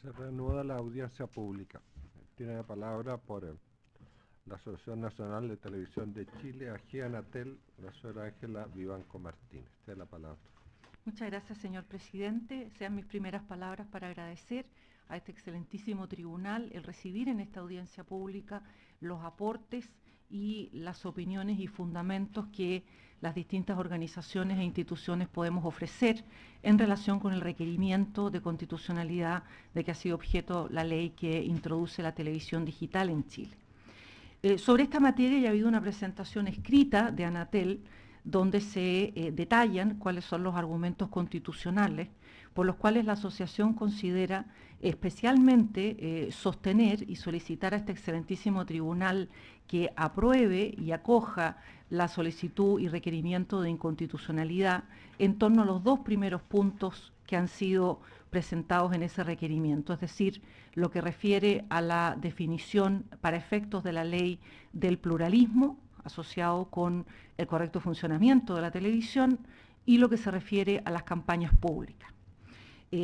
Se reanuda la audiencia pública. Tiene la palabra por la Asociación Nacional de Televisión de Chile, AGE Anatel, la señora Ángela Vivanco Martínez. Tiene la palabra. Muchas gracias, señor presidente. Sean mis primeras palabras para agradecer a este excelentísimo tribunal el recibir en esta audiencia pública los aportes y las opiniones y fundamentos que las distintas organizaciones e instituciones podemos ofrecer en relación con el requerimiento de constitucionalidad de que ha sido objeto la ley que introduce la televisión digital en Chile. Sobre esta materia ya ha habido una presentación escrita de Anatel donde se detallan cuáles son los argumentos constitucionales por los cuales la asociación considera especialmente sostener y solicitar a este excelentísimo tribunal que apruebe y acoja la solicitud y requerimiento de inconstitucionalidad en torno a los dos primeros puntos que han sido presentados en ese requerimiento, es decir, lo que refiere a la definición para efectos de la ley del pluralismo asociado con el correcto funcionamiento de la televisión y lo que se refiere a las campañas públicas.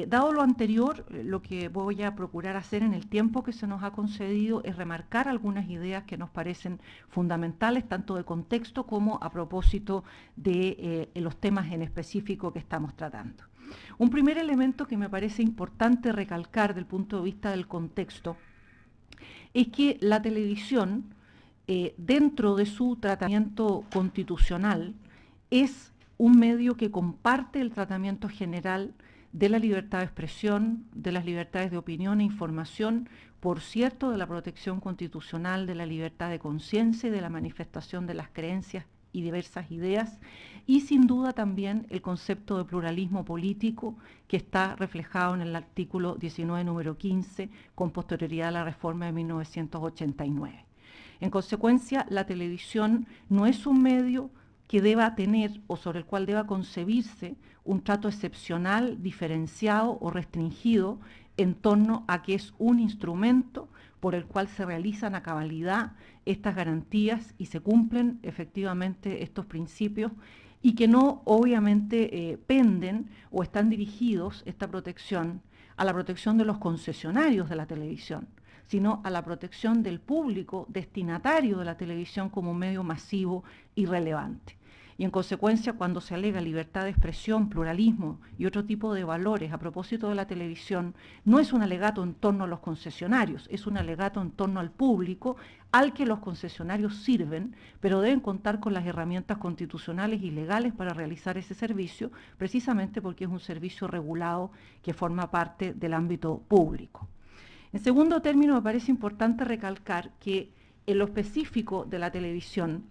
Dado lo anterior, lo que voy a procurar hacer en el tiempo que se nos ha concedido es remarcar algunas ideas que nos parecen fundamentales, tanto de contexto como a propósito de los temas en específico que estamos tratando. Un primer elemento que me parece importante recalcar desde el punto de vista del contexto es que la televisión, dentro de su tratamiento constitucional, es un medio que comparte el tratamiento general de la libertad de expresión, de las libertades de opinión e información, por cierto, de la protección constitucional de la libertad de conciencia y de la manifestación de las creencias y diversas ideas, y sin duda también el concepto de pluralismo político que está reflejado en el artículo 19, número 15, con posterioridad a la reforma de 1989. En consecuencia, la televisión no es un medio que deba tener o sobre el cual deba concebirse un trato excepcional, diferenciado o restringido en torno a que es un instrumento por el cual se realizan a cabalidad estas garantías y se cumplen efectivamente estos principios y que no obviamente penden o están dirigidos esta protección a la protección de los concesionarios de la televisión, sino a la protección del público destinatario de la televisión como medio masivo y relevante. Y en consecuencia, cuando se alega libertad de expresión, pluralismo y otro tipo de valores a propósito de la televisión, no es un alegato en torno a los concesionarios, es un alegato en torno al público al que los concesionarios sirven, pero deben contar con las herramientas constitucionales y legales para realizar ese servicio, precisamente porque es un servicio regulado que forma parte del ámbito público. En segundo término, me parece importante recalcar que en lo específico de la televisión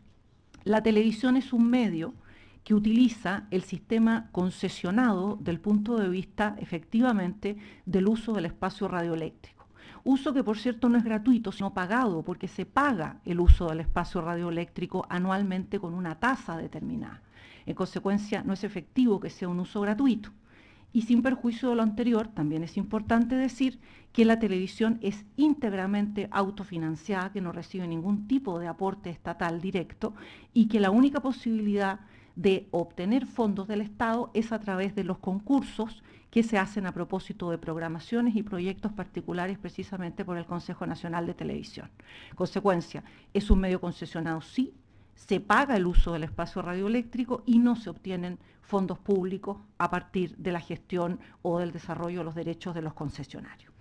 es un medio que utiliza el sistema concesionado del punto de vista efectivamente del uso del espacio radioeléctrico. Uso que por cierto no es gratuito, sino pagado, porque se paga el uso del espacio radioeléctrico anualmente con una tasa determinada. En consecuencia, no es efectivo que sea un uso gratuito. Y sin perjuicio de lo anterior, también es importante decir que la televisión es íntegramente autofinanciada, que no recibe ningún tipo de aporte estatal directo y que la única posibilidad de obtener fondos del Estado es a través de los concursos que se hacen a propósito de programaciones y proyectos particulares precisamente por el Consejo Nacional de Televisión. Consecuencia, es un medio concesionado, sí, se paga el uso del espacio radioeléctrico y no se obtienen fondos públicos a partir de la gestión o del desarrollo de los derechos de los concesionarios.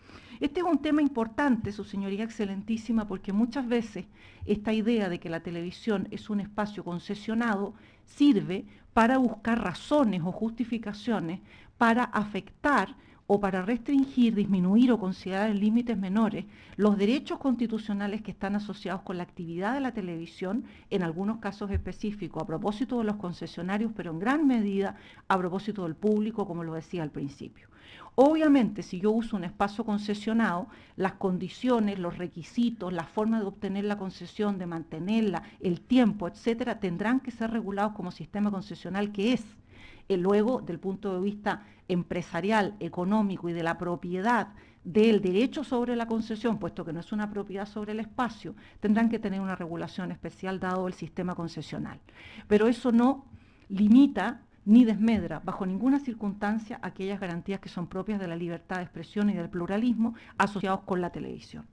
Este es un tema importante, su señoría excelentísima, porque muchas veces esta idea de que la televisión es un espacio concesionado sirve para buscar razones o justificaciones para afectar o para restringir, disminuir o considerar en límites menores los derechos constitucionales que están asociados con la actividad de la televisión, en algunos casos específicos, a propósito de los concesionarios, pero en gran medida a propósito del público, como lo decía al principio. Obviamente, si yo uso un espacio concesionado, las condiciones, los requisitos, la forma de obtener la concesión, de mantenerla, el tiempo, etcétera, tendrán que ser regulados como sistema concesional que es. Luego, del punto de vista empresarial, económico y de la propiedad del derecho sobre la concesión, puesto que no es una propiedad sobre el espacio, tendrán que tener una regulación especial dado el sistema concesional. Pero eso no limita ni desmedra bajo ninguna circunstancia aquellas garantías que son propias de la libertad de expresión y del pluralismo asociados con la televisión.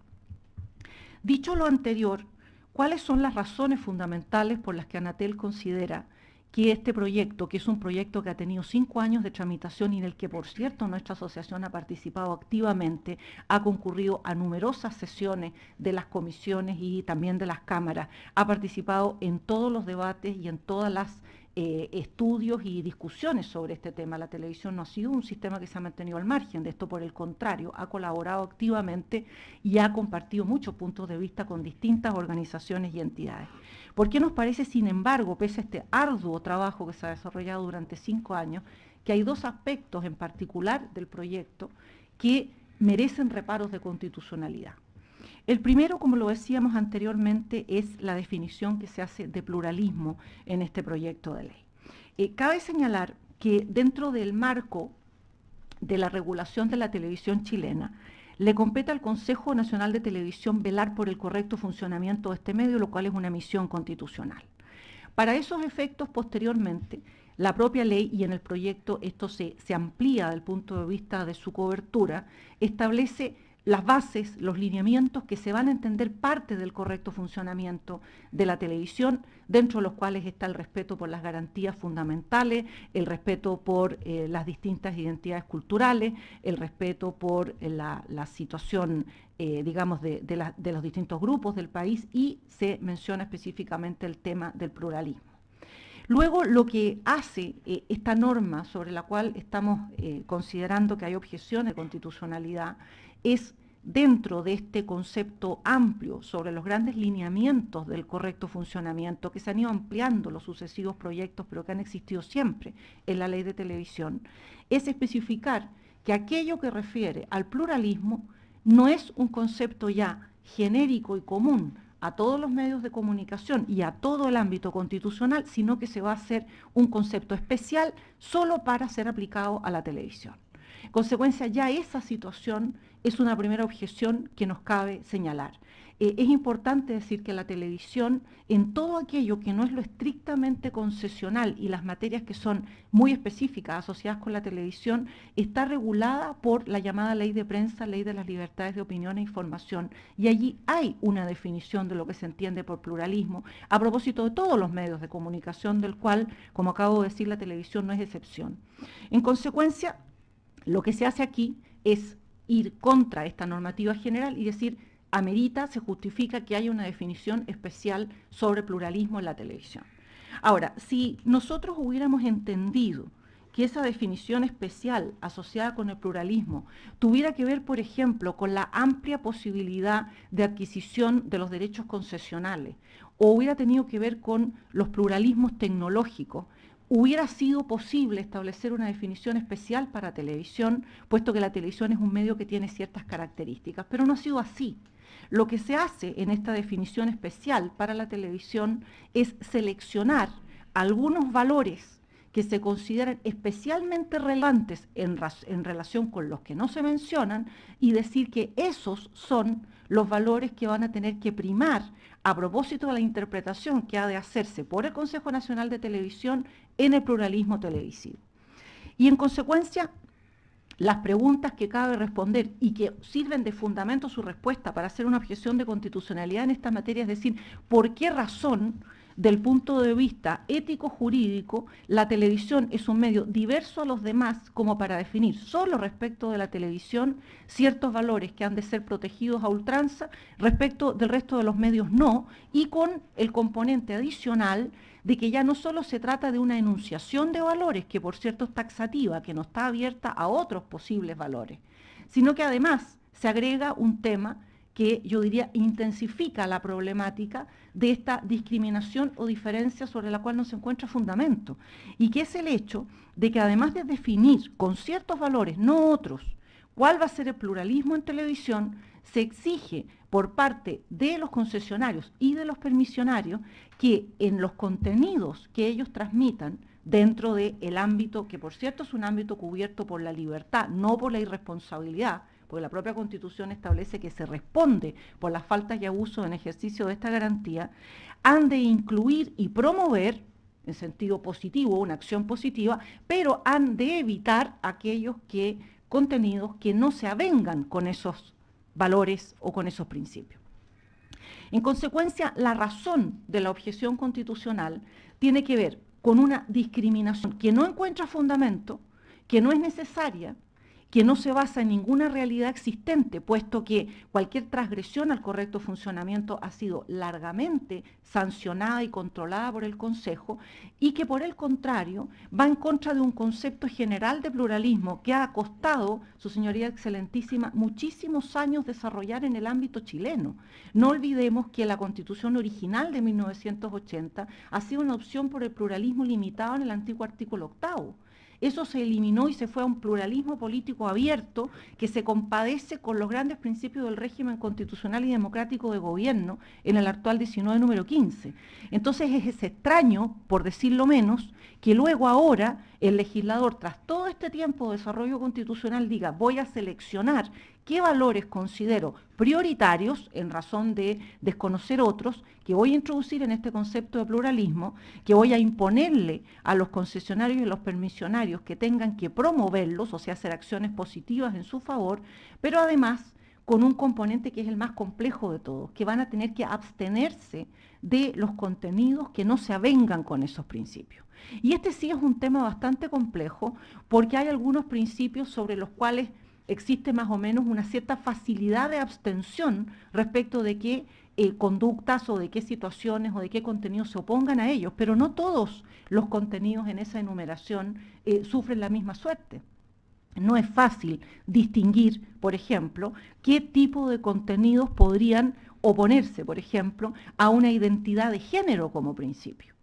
Dicho lo anterior, ¿cuáles son las razones fundamentales por las que Anatel considera que este proyecto, que es un proyecto que ha tenido 5 años de tramitación y en el que, por cierto, nuestra asociación ha participado activamente, ha concurrido a numerosas sesiones de las comisiones y también de las cámaras, ha participado en todos los debates y en todas las estudios y discusiones sobre este tema? La televisión no ha sido un sistema que se ha mantenido al margen de esto, por el contrario, ha colaborado activamente y ha compartido muchos puntos de vista con distintas organizaciones y entidades. ¿Por qué nos parece, sin embargo, pese a este arduo trabajo que se ha desarrollado durante 5 años, que hay 2 aspectos en particular del proyecto que merecen reparos de constitucionalidad? El primero, como lo decíamos anteriormente, es la definición que se hace de pluralismo en este proyecto de ley. Cabe señalar que dentro del marco de la regulación de la televisión chilena, le compete al Consejo Nacional de Televisión velar por el correcto funcionamiento de este medio, lo cual es una misión constitucional. Para esos efectos, posteriormente, la propia ley, y en el proyecto esto se amplía desde el punto de vista de su cobertura, establece las bases, los lineamientos que se van a entender parte del correcto funcionamiento de la televisión, dentro de los cuales está el respeto por las garantías fundamentales, el respeto por las distintas identidades culturales, el respeto por la situación, digamos, de los distintos grupos del país, y se menciona específicamente el tema del pluralismo. Luego, lo que hace esta norma, sobre la cual estamos considerando que hay objeciones de constitucionalidad, es, dentro de este concepto amplio sobre los grandes lineamientos del correcto funcionamiento, que se han ido ampliando los sucesivos proyectos, pero que han existido siempre en la ley de televisión, es especificar que aquello que refiere al pluralismo no es un concepto ya genérico y común a todos los medios de comunicación y a todo el ámbito constitucional, sino que se va a hacer un concepto especial solo para ser aplicado a la televisión. En consecuencia, ya esa situación es una primera objeción que nos cabe señalar. Es importante decir que la televisión, en todo aquello que no es lo estrictamente concesional y las materias que son muy específicas asociadas con la televisión, está regulada por la llamada ley de prensa, ley de las libertades de opinión e información, y allí hay una definición de lo que se entiende por pluralismo, a propósito de todos los medios de comunicación, del cual, como acabo de decir, la televisión no es excepción. En consecuencia, lo que se hace aquí es ir contra esta normativa general y decir, amerita, se justifica que haya una definición especial sobre pluralismo en la televisión. Ahora, si nosotros hubiéramos entendido que esa definición especial asociada con el pluralismo tuviera que ver, por ejemplo, con la amplia posibilidad de adquisición de los derechos concesionales, o hubiera tenido que ver con los pluralismos tecnológicos, hubiera sido posible establecer una definición especial para televisión, puesto que la televisión es un medio que tiene ciertas características, pero no ha sido así. Lo que se hace en esta definición especial para la televisión es seleccionar algunos valores que se consideran especialmente relevantes en relación con los que no se mencionan, y decir que esos son los valores que van a tener que primar a propósito de la interpretación que ha de hacerse por el Consejo Nacional de Televisión en el pluralismo televisivo. Y en consecuencia, las preguntas que cabe responder y que sirven de fundamento su respuesta para hacer una objeción de constitucionalidad en esta materia, es decir, ¿por qué razón, del punto de vista ético-jurídico, la televisión es un medio diverso a los demás como para definir solo respecto de la televisión ciertos valores que han de ser protegidos a ultranza, respecto del resto de los medios no, y con el componente adicional de que ya no solo se trata de una enunciación de valores, que por cierto es taxativa, que no está abierta a otros posibles valores, sino que además se agrega un tema que yo diría intensifica la problemática de esta discriminación o diferencia sobre la cual no se encuentra fundamento, y que es el hecho de que, además de definir con ciertos valores, no otros, cuál va a ser el pluralismo en televisión, se exige por parte de los concesionarios y de los permisionarios que en los contenidos que ellos transmitan dentro del ámbito, que por cierto es un ámbito cubierto por la libertad, no por la irresponsabilidad, porque la propia Constitución establece que se responde por las faltas y abusos en ejercicio de esta garantía, han de incluir y promover en sentido positivo, una acción positiva, pero han de evitar aquellos contenidos que no se avengan con esos valores o con esos principios. En consecuencia, la razón de la objeción constitucional tiene que ver con una discriminación que no encuentra fundamento, que no es necesaria, que no se basa en ninguna realidad existente, puesto que cualquier transgresión al correcto funcionamiento ha sido largamente sancionada y controlada por el Consejo, y que por el contrario va en contra de un concepto general de pluralismo que ha costado, su señoría excelentísima, muchísimos años desarrollar en el ámbito chileno. No olvidemos que la Constitución original de 1980 ha sido una opción por el pluralismo limitado en el antiguo artículo 8º. Eso se eliminó y se fue a un pluralismo político abierto que se compadece con los grandes principios del régimen constitucional y democrático de gobierno en el actual 19, número 15. Entonces es extraño, por decirlo menos, que luego ahora el legislador, tras todo este tiempo de desarrollo constitucional, diga: voy a seleccionar qué valores considero prioritarios en razón de desconocer otros, que voy a introducir en este concepto de pluralismo, que voy a imponerle a los concesionarios y a los permisionarios que tengan que promoverlos, o sea, hacer acciones positivas en su favor, pero además con un componente que es el más complejo de todos, que van a tener que abstenerse de los contenidos que no se avengan con esos principios. Y este sí es un tema bastante complejo, porque hay algunos principios sobre los cuales existe más o menos una cierta facilidad de abstención respecto de qué conductas o de qué situaciones o de qué contenidos se opongan a ellos, pero no todos los contenidos en esa enumeración sufren la misma suerte. No es fácil distinguir, por ejemplo, qué tipo de contenidos podrían oponerse, por ejemplo, a una identidad de género como principio.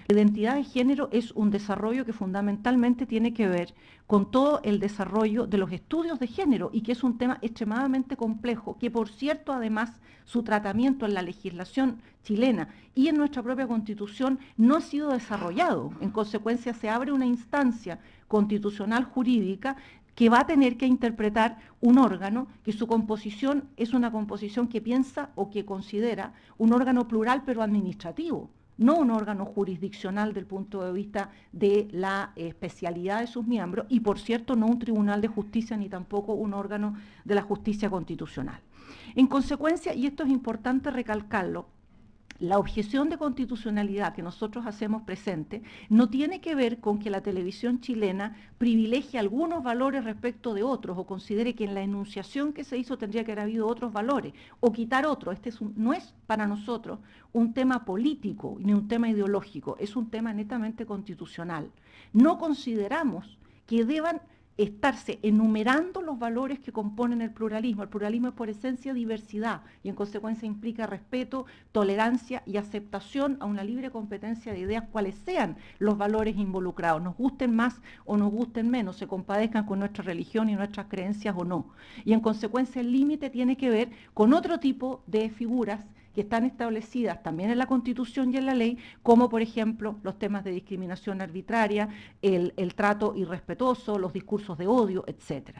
La identidad de género es un desarrollo que fundamentalmente tiene que ver con todo el desarrollo de los estudios de género y que es un tema extremadamente complejo, que por cierto además su tratamiento en la legislación chilena y en nuestra propia Constitución no ha sido desarrollado. En consecuencia se abre una instancia constitucional jurídica que va a tener que interpretar un órgano que su composición es una composición que piensa o que considera un órgano plural pero administrativo, no un órgano jurisdiccional del punto de vista de la especialidad de sus miembros y, por cierto, no un tribunal de justicia ni tampoco un órgano de la justicia constitucional. En consecuencia, y esto es importante recalcarlo, la objeción de constitucionalidad que nosotros hacemos presente no tiene que ver con que la televisión chilena privilegie algunos valores respecto de otros o considere que en la enunciación que se hizo tendría que haber habido otros valores o quitar otros. No es para nosotros un tema político ni un tema ideológico, es un tema netamente constitucional. No consideramos que deban estarse enumerando los valores que componen el pluralismo. El pluralismo es por esencia diversidad y en consecuencia implica respeto, tolerancia y aceptación a una libre competencia de ideas, cuales sean los valores involucrados, nos gusten más o nos gusten menos, se compadezcan con nuestra religión y nuestras creencias o no. Y en consecuencia el límite tiene que ver con otro tipo de figuras que están establecidas también en la Constitución y en la ley, como por ejemplo los temas de discriminación arbitraria, el trato irrespetuoso, los discursos de odio, etc.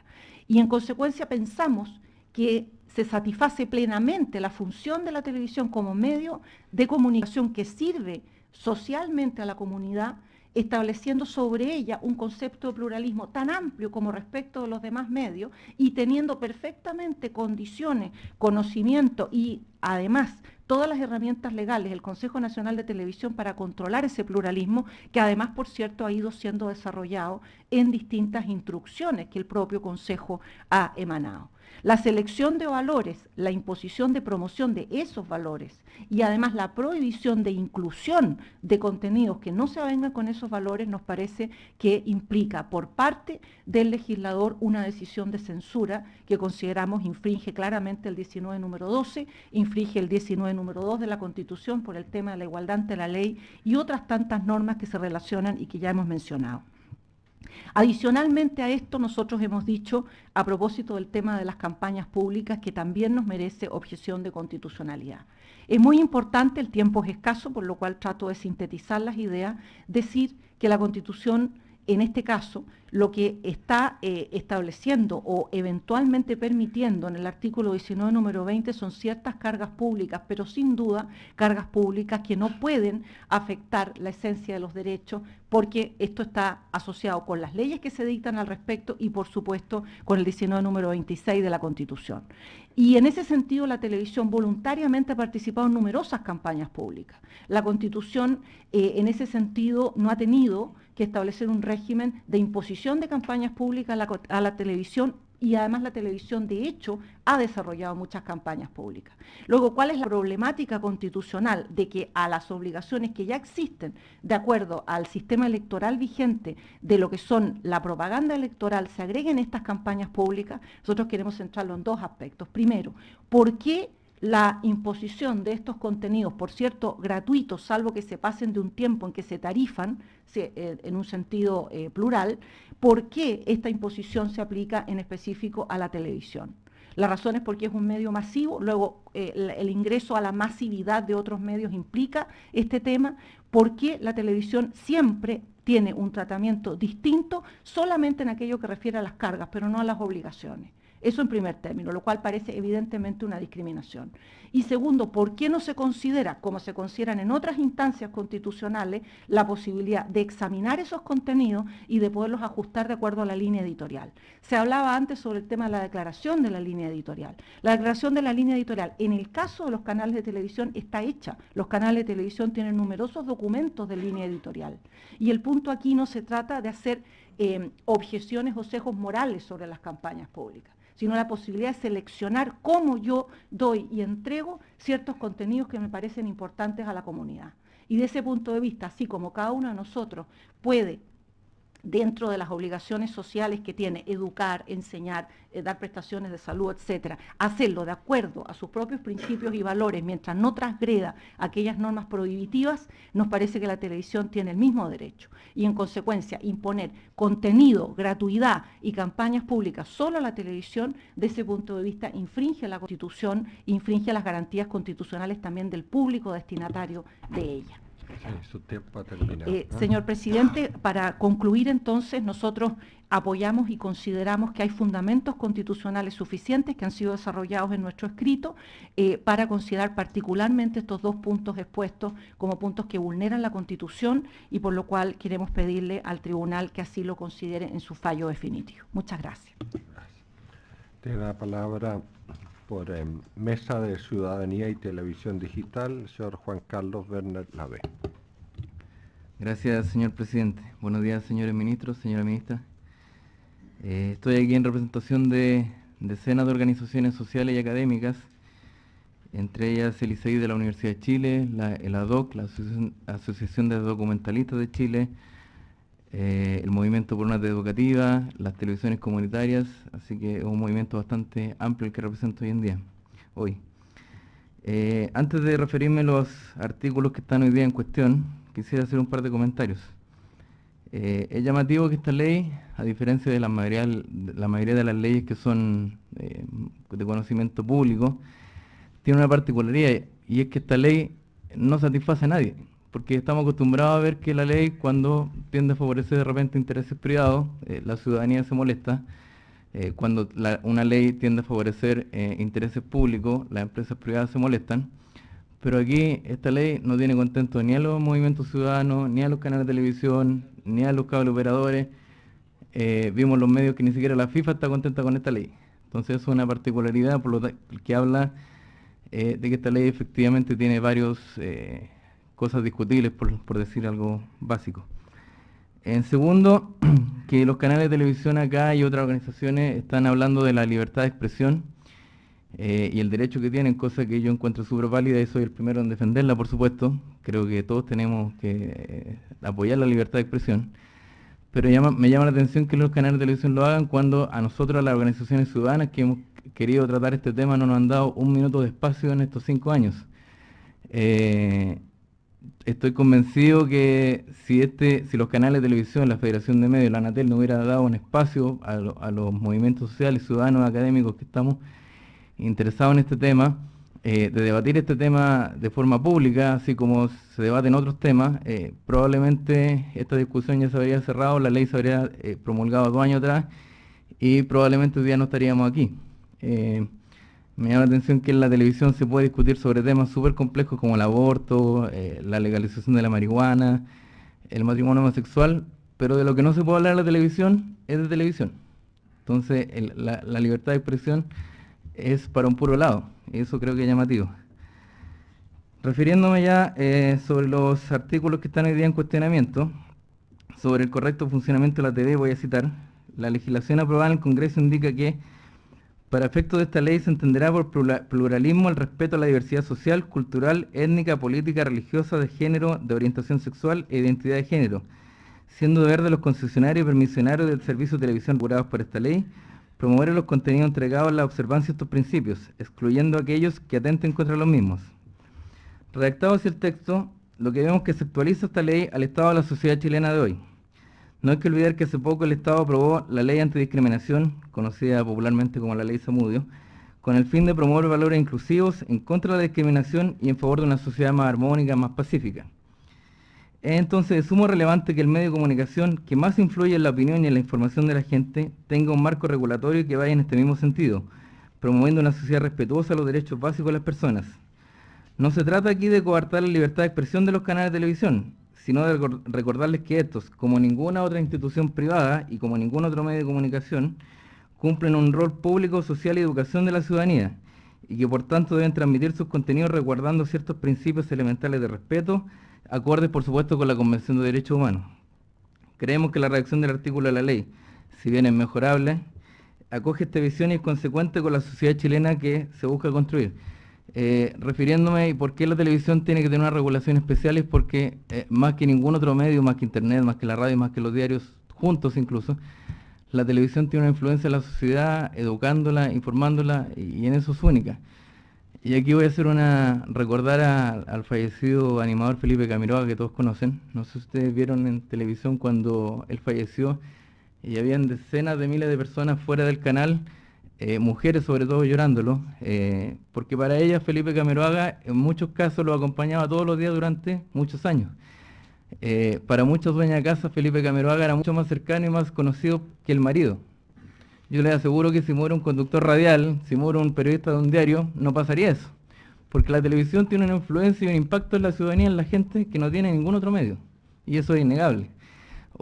Y en consecuencia pensamos que se satisface plenamente la función de la televisión como medio de comunicación que sirve socialmente a la comunidad, estableciendo sobre ella un concepto de pluralismo tan amplio como respecto de los demás medios y teniendo perfectamente condiciones, conocimiento y además todas las herramientas legales del Consejo Nacional de Televisión para controlar ese pluralismo, que además, por cierto, ha ido siendo desarrollado en distintas instrucciones que el propio Consejo ha emanado. La selección de valores, la imposición de promoción de esos valores y además la prohibición de inclusión de contenidos que no se avengan con esos valores nos parece que implica por parte del legislador una decisión de censura que consideramos infringe claramente el 19 número 12, infringe el 19 número 2 de la Constitución por el tema de la igualdad ante la ley y otras tantas normas que se relacionan y que ya hemos mencionado. Adicionalmente a esto, nosotros hemos dicho, a propósito del tema de las campañas públicas, que también nos merece objeción de constitucionalidad. Es muy importante, el tiempo es escaso, por lo cual trato de sintetizar las ideas, decir que la Constitución en este caso, lo que está estableciendo o eventualmente permitiendo en el artículo 19, número 20, son ciertas cargas públicas, pero sin duda cargas públicas que no pueden afectar la esencia de los derechos, porque esto está asociado con las leyes que se dictan al respecto y, por supuesto, con el 19, número 26 de la Constitución. Y en ese sentido, la televisión voluntariamente ha participado en numerosas campañas públicas. La Constitución, en ese sentido, no ha tenido que establecer un régimen de imposición de campañas públicas a la televisión, y además la televisión, de hecho, ha desarrollado muchas campañas públicas. Luego, ¿cuál es la problemática constitucional de que a las obligaciones que ya existen, de acuerdo al sistema electoral vigente, de lo que son la propaganda electoral, se agreguen estas campañas públicas? Nosotros queremos centrarlo en dos aspectos. Primero, ¿por qué la imposición de estos contenidos, por cierto, gratuitos, salvo que se pasen de un tiempo en que se tarifan, en un sentido plural, por qué esta imposición se aplica en específico a la televisión? La razón es porque es un medio masivo, luego el ingreso a la masividad de otros medios implica este tema. ¿Por qué la televisión siempre tiene un tratamiento distinto solamente en aquello que refiere a las cargas, pero no a las obligaciones? Eso en primer término, lo cual parece evidentemente una discriminación. Y segundo, ¿por qué no se considera, como se consideran en otras instancias constitucionales, la posibilidad de examinar esos contenidos y de poderlos ajustar de acuerdo a la línea editorial? Se hablaba antes sobre el tema de la declaración de la línea editorial. La declaración de la línea editorial, en el caso de los canales de televisión, está hecha. Los canales de televisión tienen numerosos documentos de línea editorial. Y el punto aquí no se trata de hacer objeciones o sesgos morales sobre las campañas públicas, sino la posibilidad de seleccionar cómo yo doy y entrego ciertos contenidos que me parecen importantes a la comunidad. Y de ese punto de vista, así como cada uno de nosotros puede, dentro de las obligaciones sociales que tiene, educar, enseñar, dar prestaciones de salud, etcétera, hacerlo de acuerdo a sus propios principios y valores, mientras no transgreda aquellas normas prohibitivas, nos parece que la televisión tiene el mismo derecho. Y en consecuencia, imponer contenido, gratuidad y campañas públicas solo a la televisión, de ese punto de vista, infringe la Constitución, infringe las garantías constitucionales también del público destinatario de ella. Sí, su tiempo ha terminado. Señor presidente, para concluir entonces, nosotros apoyamos y consideramos que hay fundamentos constitucionales suficientes que han sido desarrollados en nuestro escrito para considerar particularmente estos dos puntos expuestos como puntos que vulneran la Constitución, y por lo cual queremos pedirle al tribunal que así lo considere en su fallo definitivo. Muchas gracias. Tiene la palabra por Mesa de Ciudadanía y Televisión Digital, el señor Juan Carlos Werner Lavé. Gracias, señor presidente. Buenos días, señores ministros, señora ministra. Estoy aquí en representación de decenas de organizaciones sociales y académicas, entre ellas el ICEI de la Universidad de Chile, el ADOC, la Asociación de Documentalistas de Chile, el Movimiento por una Red Educativa, las televisiones comunitarias, así que es un movimiento bastante amplio el que represento hoy. Antes de referirme a los artículos que están hoy día en cuestión, quisiera hacer un par de comentarios. Es llamativo que esta ley, a diferencia de la mayoría de las leyes que son de conocimiento público, tiene una particularidad, y es que esta ley no satisface a nadie, porque estamos acostumbrados a ver que la ley, cuando tiende a favorecer de repente intereses privados, la ciudadanía se molesta. Cuando una ley tiende a favorecer intereses públicos, las empresas privadas se molestan. Pero aquí esta ley no tiene contento ni a los movimientos ciudadanos, ni a los canales de televisión, ni a los cable operadores. Vimos los medios que ni siquiera la FIFA está contenta con esta ley. Entonces es una particularidad por lo que habla de que esta ley efectivamente tiene varias cosas discutibles, por decir algo básico. En segundo, que los canales de televisión acá y otras organizaciones están hablando de la libertad de expresión y el derecho que tienen, cosa que yo encuentro súper válida y soy el primero en defenderla, por supuesto. Creo que todos tenemos que apoyar la libertad de expresión, pero me llama la atención que los canales de televisión lo hagan cuando a nosotros, a las organizaciones ciudadanas que hemos querido tratar este tema, no nos han dado un minuto de espacio en estos 5 años. Estoy convencido que si los canales de televisión, la Federación de Medios, la Anatel, no hubiera dado un espacio a los movimientos sociales, ciudadanos, académicos que estamos interesados en este tema, de debatir este tema de forma pública, así como se debaten otros temas, probablemente esta discusión ya se habría cerrado, la ley se habría promulgado 2 años atrás y probablemente hoy día no estaríamos aquí. Me llama la atención que en la televisión se puede discutir sobre temas súper complejos como el aborto, la legalización de la marihuana, el matrimonio homosexual, pero de lo que no se puede hablar en la televisión es de televisión. Entonces la libertad de expresión es para un puro lado, y eso creo que es llamativo. Refiriéndome ya sobre los artículos que están hoy día en cuestionamiento, sobre el correcto funcionamiento de la TV, voy a citar: la legislación aprobada en el Congreso indica que para efectos de esta ley se entenderá por pluralismo el respeto a la diversidad social, cultural, étnica, política, religiosa, de género, de orientación sexual e identidad de género, siendo deber de los concesionarios y permisionarios del servicio de televisión regulados por esta ley promover los contenidos entregados en la observancia de estos principios, excluyendo aquellos que atenten contra los mismos. Redactado así el texto, lo que vemos es que se actualiza esta ley al estado de la sociedad chilena de hoy. No hay que olvidar que hace poco el Estado aprobó la ley antidiscriminación, conocida popularmente como la ley Zamudio, con el fin de promover valores inclusivos en contra de la discriminación y en favor de una sociedad más armónica, más pacífica. Es entonces de sumo relevante que el medio de comunicación que más influye en la opinión y en la información de la gente tenga un marco regulatorio que vaya en este mismo sentido, promoviendo una sociedad respetuosa de los derechos básicos de las personas. No se trata aquí de coartar la libertad de expresión de los canales de televisión, sino de recordarles que estos, como ninguna otra institución privada y como ningún otro medio de comunicación, cumplen un rol público, social y educación de la ciudadanía, y que por tanto deben transmitir sus contenidos resguardando ciertos principios elementales de respeto, acordes por supuesto con la Convención de Derechos Humanos. Creemos que la redacción del artículo de la ley, si bien es mejorable, acoge esta visión y es consecuente con la sociedad chilena que se busca construir. Refiriéndome y por qué la televisión tiene que tener una regulación especial, es porque más que ningún otro medio, más que internet, más que la radio, más que los diarios juntos incluso, la televisión tiene una influencia en la sociedad, educándola, informándola, y en eso es única. Y aquí voy a hacer recordar al fallecido animador Felipe Camiroaga, que todos conocen. No sé si ustedes vieron en televisión cuando él falleció y habían decenas de miles de personas fuera del canal, mujeres sobre todo llorándolo, porque para ellas Felipe Camiroaga en muchos casos lo acompañaba todos los días durante muchos años. Para muchas dueñas de casa Felipe Camiroaga era mucho más cercano y más conocido que el marido. Yo les aseguro que si muere un conductor radial, si muere un periodista de un diario, no pasaría eso, porque la televisión tiene una influencia y un impacto en la ciudadanía, en la gente, que no tiene ningún otro medio, y eso es innegable.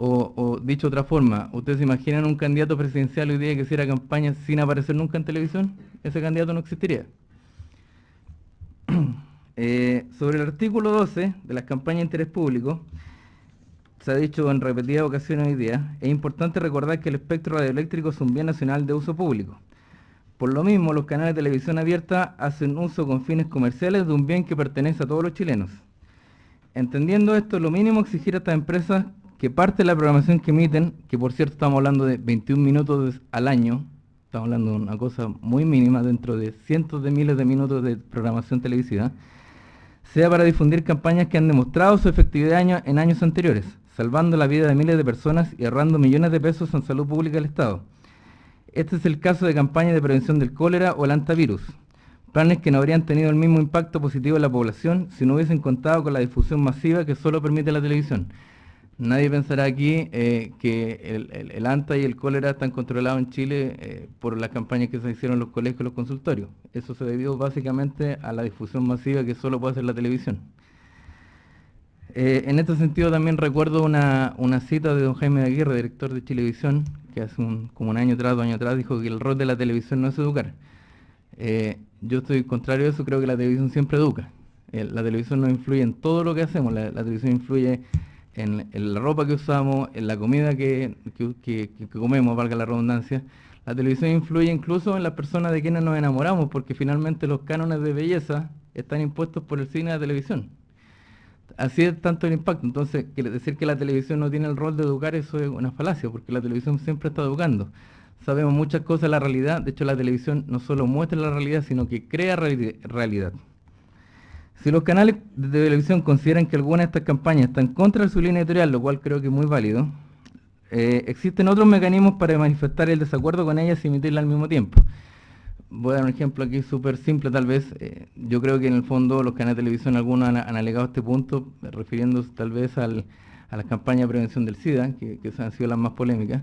O dicho de otra forma, ¿ustedes se imaginan un candidato presidencial hoy día que hiciera campaña sin aparecer nunca en televisión? Ese candidato no existiría. Sobre el artículo 12 de las campañas de interés público, se ha dicho en repetidas ocasiones hoy día, es importante recordar que el espectro radioeléctrico es un bien nacional de uso público. Por lo mismo, los canales de televisión abierta hacen uso con fines comerciales de un bien que pertenece a todos los chilenos. Entendiendo esto, lo mínimo exigir a estas empresas que parte de la programación que emiten, que por cierto estamos hablando de 21 minutos al año, estamos hablando de una cosa muy mínima dentro de cientos de miles de minutos de programación televisiva, sea para difundir campañas que han demostrado su efectividad en años anteriores, salvando la vida de miles de personas y ahorrando millones de pesos en salud pública del Estado. Este es el caso de campañas de prevención del cólera o el antivirus, planes que no habrían tenido el mismo impacto positivo en la población si no hubiesen contado con la difusión masiva que solo permite la televisión. Nadie pensará aquí que el ANTA y el cólera están controlados en Chile por las campañas que se hicieron en los colegios y los consultorios. Eso se debió básicamente a la difusión masiva que solo puede hacer la televisión. En este sentido también recuerdo una cita de don Jaime Aguirre, director de Chilevisión, que hace como un año atrás, 2 años atrás, dijo que el rol de la televisión no es educar. Yo estoy contrario a eso, creo que la televisión siempre educa. La televisión nos influye en todo lo que hacemos, la televisión influye en la ropa que usamos, en la comida que comemos, valga la redundancia. La televisión influye incluso en las personas de quienes nos enamoramos, porque finalmente los cánones de belleza están impuestos por el cine y la televisión. Así es tanto el impacto. Entonces, decir que la televisión no tiene el rol de educar, eso es una falacia, porque la televisión siempre está educando. Sabemos muchas cosas de la realidad, de hecho la televisión no solo muestra la realidad, sino que crea realidad. Si los canales de televisión consideran que alguna de estas campañas están en contra de su línea editorial, lo cual creo que es muy válido, existen otros mecanismos para manifestar el desacuerdo con ellas y emitirla al mismo tiempo. voy a dar un ejemplo aquí súper simple tal vez. Yo creo que en el fondo los canales de televisión, algunos han alegado este punto, refiriéndose tal vez a las campañas de prevención del SIDA, que han sido las más polémicas.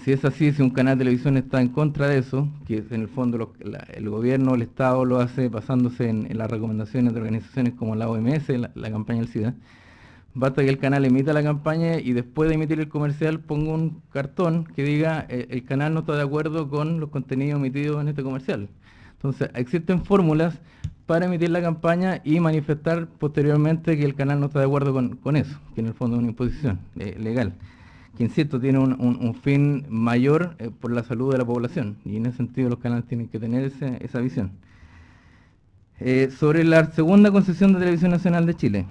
Si es así, si un canal de televisión está en contra de eso, que en el fondo el gobierno, el Estado lo hace basándose en las recomendaciones de organizaciones como la OMS, la campaña del SIDA, basta que el canal emita la campaña y después de emitir el comercial ponga un cartón que diga el canal no está de acuerdo con los contenidos emitidos en este comercial. Entonces, existen fórmulas para emitir la campaña y manifestar posteriormente que el canal no está de acuerdo con eso, que en el fondo es una imposición legal, que insisto, tiene un fin mayor por la salud de la población, y en ese sentido los canales tienen que tener esa visión. Sobre la segunda concesión de Televisión Nacional de Chile,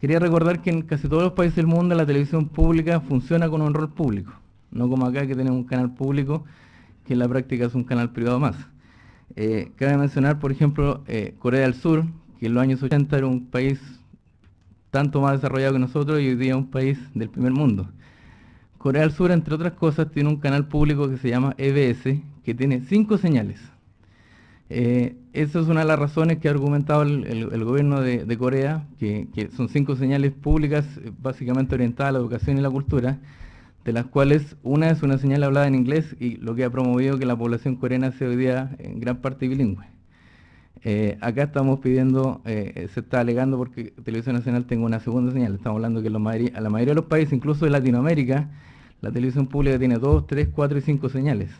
quería recordar que en casi todos los países del mundo la televisión pública funciona con un rol público, no como acá que tenemos un canal público que en la práctica es un canal privado más. Cabe mencionar, por ejemplo, Corea del Sur, que en los años 80 era un país tanto más desarrollado que nosotros y hoy día un país del primer mundo. Corea del Sur, entre otras cosas, tiene un canal público que se llama EBS, que tiene 5 señales. Esa es una de las razones que ha argumentado el gobierno de Corea, que son 5 señales públicas básicamente orientadas a la educación y la cultura, de las cuales una es una señal hablada en inglés y lo que ha promovido que la población coreana sea hoy día en gran parte bilingüe. Acá estamos pidiendo, se está alegando porque Televisión Nacional tenga una segunda señal. Estamos hablando que a la mayoría de los países, incluso de Latinoamérica, la televisión pública tiene 2, 3, 4 y 5 señales.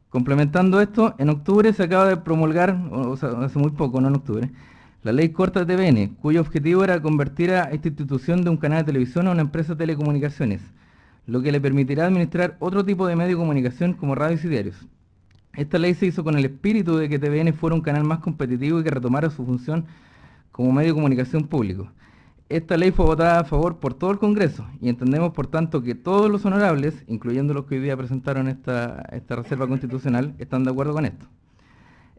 Complementando esto, en octubre se acaba de promulgar, o sea, hace muy poco, no en octubre, la ley corta de TVN, cuyo objetivo era convertir a esta institución de un canal de televisión a una empresa de telecomunicaciones, lo que le permitirá administrar otro tipo de medio de comunicación como radios y diarios. Esta ley se hizo con el espíritu de que TVN fuera un canal más competitivo y que retomara su función como medio de comunicación público. Esta ley fue votada a favor por todo el Congreso y entendemos por tanto que todos los honorables, incluyendo los que hoy día presentaron esta reserva constitucional, están de acuerdo con esto.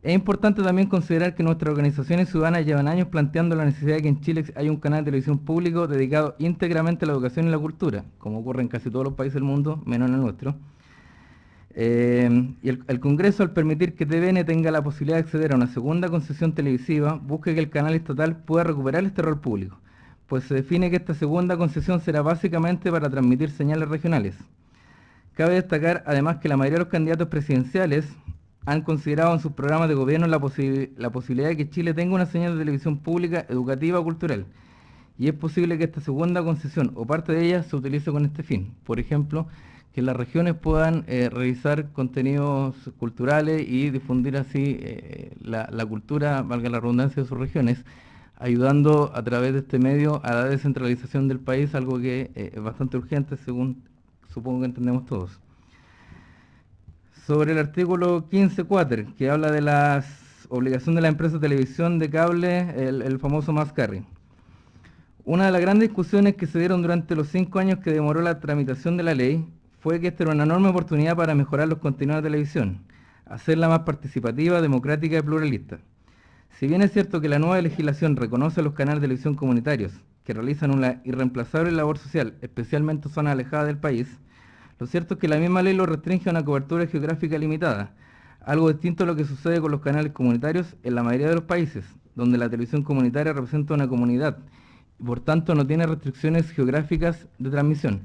Es importante también considerar que nuestras organizaciones ciudadanas llevan años planteando la necesidad de que en Chile haya un canal de televisión público dedicado íntegramente a la educación y la cultura, como ocurre en casi todos los países del mundo, menos en el nuestro. Y el Congreso, al permitir que TVN tenga la posibilidad de acceder a una segunda concesión televisiva, busca que el canal estatal pueda recuperar este rol público, pues se define que esta segunda concesión será básicamente para transmitir señales regionales. Cabe destacar además que la mayoría de los candidatos presidenciales han considerado en sus programas de gobierno la posibilidad de que Chile tenga una señal de televisión pública, educativa o cultural, y es posible que esta segunda concesión o parte de ella se utilice con este fin. Por ejemplo, que las regiones puedan revisar contenidos culturales y difundir así la cultura, valga la redundancia, de sus regiones, ayudando a través de este medio a la descentralización del país, algo que es bastante urgente, según supongo que entendemos todos. Sobre el artículo 15.4, que habla de la obligación de la empresa de televisión de cable, el famoso must carry. Una de las grandes discusiones que se dieron durante los 5 años que demoró la tramitación de la ley fue que esta era una enorme oportunidad para mejorar los contenidos de televisión, hacerla más participativa, democrática y pluralista. Si bien es cierto que la nueva legislación reconoce a los canales de televisión comunitarios que realizan una irreemplazable labor social, especialmente en zonas alejadas del país, lo cierto es que la misma ley lo restringe a una cobertura geográfica limitada, algo distinto a lo que sucede con los canales comunitarios en la mayoría de los países, donde la televisión comunitaria representa una comunidad y por tanto no tiene restricciones geográficas de transmisión.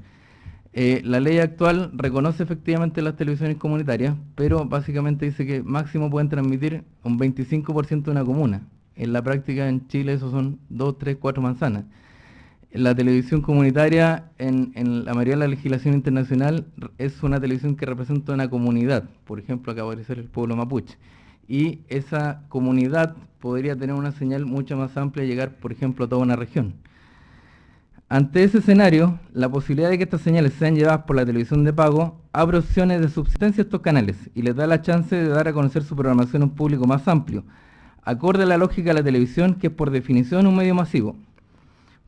La ley actual reconoce efectivamente las televisiones comunitarias, pero básicamente dice que máximo pueden transmitir un 25% de una comuna. En la práctica en Chile eso son 2, 3, 4 manzanas. La televisión comunitaria en la mayoría de la legislación internacional es una televisión que representa una comunidad, por ejemplo acaba de ser el pueblo mapuche, y esa comunidad podría tener una señal mucho más amplia y llegar, por ejemplo, a toda una región. Ante ese escenario, la posibilidad de que estas señales sean llevadas por la televisión de pago abre opciones de subsistencia a estos canales y les da la chance de dar a conocer su programación a un público más amplio, acorde a la lógica de la televisión, que es por definición un medio masivo.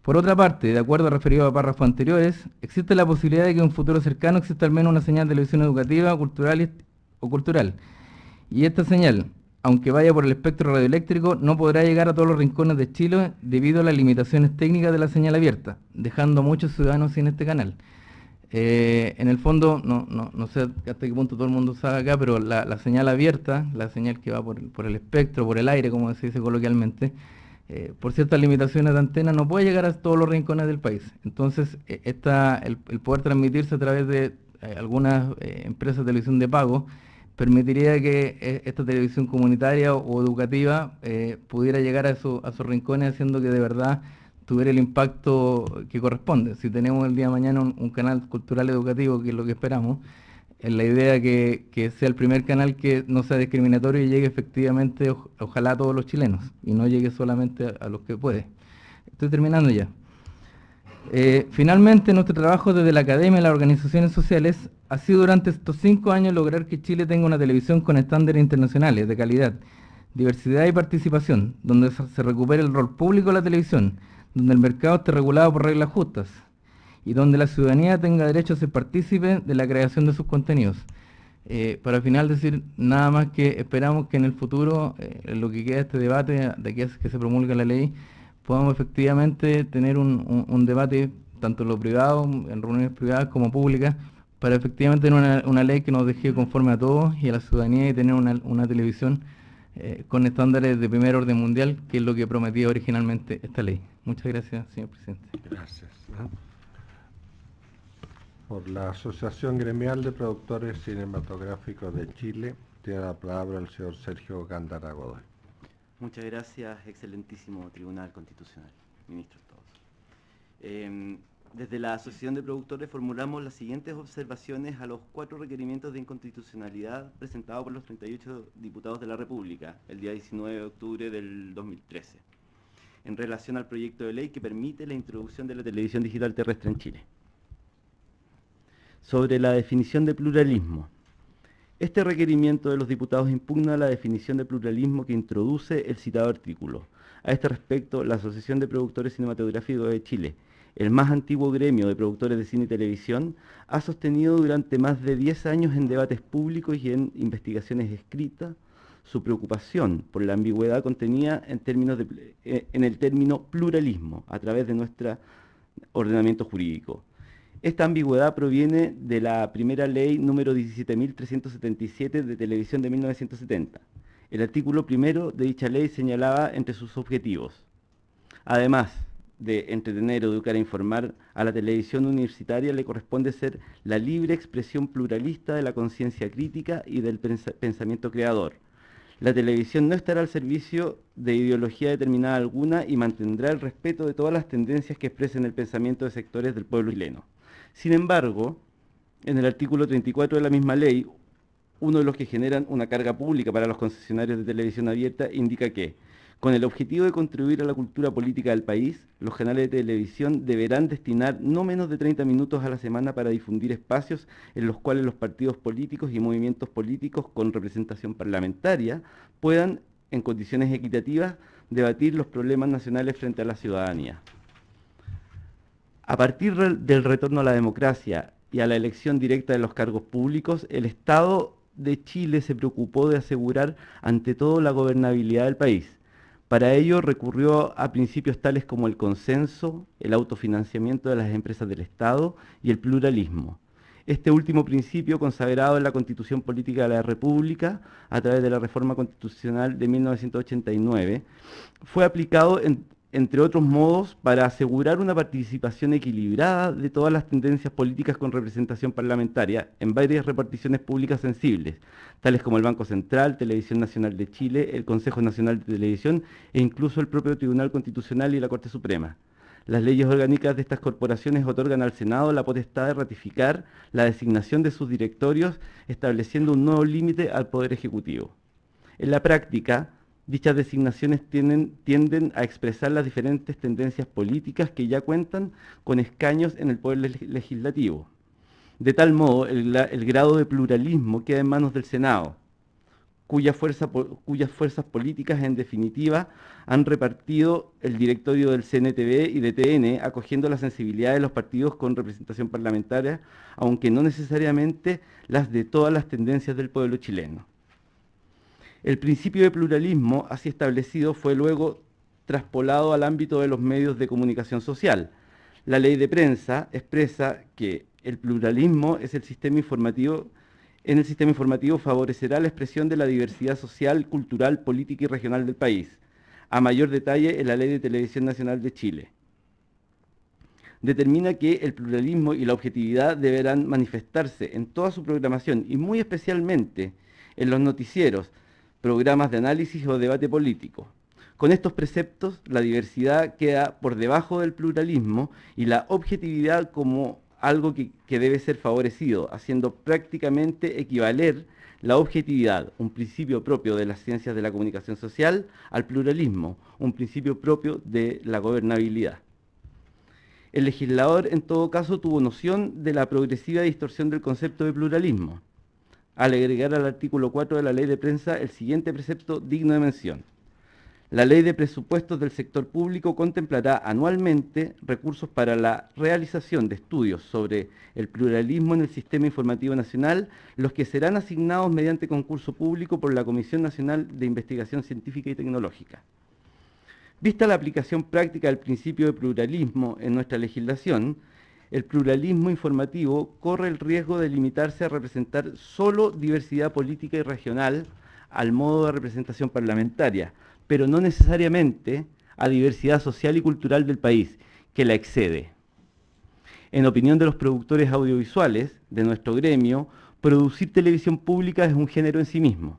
Por otra parte, de acuerdo a referido a párrafos anteriores, existe la posibilidad de que en un futuro cercano exista al menos una señal de televisión educativa o cultural. Y esta señal, aunque vaya por el espectro radioeléctrico, no podrá llegar a todos los rincones de Chile debido a las limitaciones técnicas de la señal abierta, dejando a muchos ciudadanos sin este canal. En el fondo, no sé hasta qué punto todo el mundo sabe acá, pero la señal abierta, la señal que va por el espectro, por el aire, como se dice coloquialmente, por ciertas limitaciones de antena, no puede llegar a todos los rincones del país. Entonces, el poder transmitirse a través de algunas empresas de televisión de pago permitiría que esta televisión comunitaria o educativa pudiera llegar a esos rincones, haciendo que de verdad tuviera el impacto que corresponde. Si tenemos el día de mañana un canal cultural educativo, que es lo que esperamos, es la idea que sea el primer canal que no sea discriminatorio y llegue efectivamente, ojalá a todos los chilenos, y no llegue solamente a los que puede. Estoy terminando ya. Finalmente, nuestro trabajo desde la academia y las organizaciones sociales ha sido durante estos 5 años lograr que Chile tenga una televisión con estándares internacionales de calidad, diversidad y participación, donde se recupere el rol público de la televisión, donde el mercado esté regulado por reglas justas y donde la ciudadanía tenga derecho a ser partícipe de la creación de sus contenidos. Para al final decir nada más que esperamos que en el futuro, en lo que queda de este debate, de que se promulgue la ley, podamos efectivamente tener un debate, tanto en lo privado, en reuniones privadas como públicas, para efectivamente tener una ley que nos deje conforme a todos y a la ciudadanía, y tener una televisión con estándares de primer orden mundial, que es lo que prometía originalmente esta ley. Muchas gracias, señor presidente. Gracias. Por la Asociación Gremial de Productores Cinematográficos de Chile, tiene la palabra el señor Sergio Gándara Godoy. Muchas gracias, excelentísimo Tribunal Constitucional, ministros todos. Desde la Asociación de Productores formulamos las siguientes observaciones a los 4 requerimientos de inconstitucionalidad presentados por los 38 diputados de la República el día 19 de octubre del 2013, en relación al proyecto de ley que permite la introducción de la televisión digital terrestre en Chile. Sobre la definición de pluralismo. Este requerimiento de los diputados impugna la definición de pluralismo que introduce el citado artículo. A este respecto, la Asociación de Productores Cinematográficos de Chile, el más antiguo gremio de productores de cine y televisión, ha sostenido durante más de 10 años en debates públicos y en investigaciones escritas su preocupación por la ambigüedad contenida en el término pluralismo a través de nuestro ordenamiento jurídico. Esta ambigüedad proviene de la primera ley número 17.377 de televisión de 1970. El artículo primero de dicha ley señalaba entre sus objetivos, además de entretener, educar e informar, a la televisión universitaria le corresponde ser la libre expresión pluralista de la conciencia crítica y del pensamiento creador. La televisión no estará al servicio de ideología determinada alguna y mantendrá el respeto de todas las tendencias que expresen el pensamiento de sectores del pueblo chileno. Sin embargo, en el artículo 34 de la misma ley, uno de los que generan una carga pública para los concesionarios de televisión abierta indica que, con el objetivo de contribuir a la cultura política del país, los canales de televisión deberán destinar no menos de 30 minutos a la semana para difundir espacios en los cuales los partidos políticos y movimientos políticos con representación parlamentaria puedan, en condiciones equitativas, debatir los problemas nacionales frente a la ciudadanía. A partir del retorno a la democracia y a la elección directa de los cargos públicos, el Estado de Chile se preocupó de asegurar ante todo la gobernabilidad del país. Para ello recurrió a principios tales como el consenso, el autofinanciamiento de las empresas del Estado y el pluralismo. Este último principio, consagrado en la Constitución Política de la República a través de la Reforma Constitucional de 1989, fue aplicado entre otros modos, para asegurar una participación equilibrada de todas las tendencias políticas con representación parlamentaria en varias reparticiones públicas sensibles, tales como el Banco Central, Televisión Nacional de Chile, el Consejo Nacional de Televisión e incluso el propio Tribunal Constitucional y la Corte Suprema. Las leyes orgánicas de estas corporaciones otorgan al Senado la potestad de ratificar la designación de sus directorios, estableciendo un nuevo límite al Poder Ejecutivo. En la práctica, dichas designaciones tienden a expresar las diferentes tendencias políticas que ya cuentan con escaños en el Poder Legislativo. De tal modo, el grado de pluralismo queda en manos del Senado, cuyas fuerzas políticas, en definitiva, han repartido el directorio del CNTV y de TN, acogiendo la sensibilidad de los partidos con representación parlamentaria, aunque no necesariamente las de todas las tendencias del pueblo chileno. El principio de pluralismo, así establecido, fue luego traspolado al ámbito de los medios de comunicación social. La ley de prensa expresa que el pluralismo es el sistema informativo. En el sistema informativo favorecerá la expresión de la diversidad social, cultural, política y regional del país, a mayor detalle en la Ley de Televisión Nacional de Chile. Determina que el pluralismo y la objetividad deberán manifestarse en toda su programación y muy especialmente en los noticieros, programas de análisis o debate político. Con estos preceptos, la diversidad queda por debajo del pluralismo y la objetividad como algo que debe ser favorecido, haciendo prácticamente equivaler la objetividad, un principio propio de las ciencias de la comunicación social, al pluralismo, un principio propio de la gobernabilidad. El legislador, en todo caso, tuvo noción de la progresiva distorsión del concepto de pluralismo, al agregar al artículo 4 de la Ley de Prensa el siguiente precepto digno de mención. La Ley de Presupuestos del Sector Público contemplará anualmente recursos para la realización de estudios sobre el pluralismo en el Sistema Informativo Nacional, los que serán asignados mediante concurso público por la Comisión Nacional de Investigación Científica y Tecnológica. Vista la aplicación práctica del principio de pluralismo en nuestra legislación, el pluralismo informativo corre el riesgo de limitarse a representar solo diversidad política y regional al modo de representación parlamentaria, pero no necesariamente a diversidad social y cultural del país, que la excede. En opinión de los productores audiovisuales de nuestro gremio, producir televisión pública es un género en sí mismo.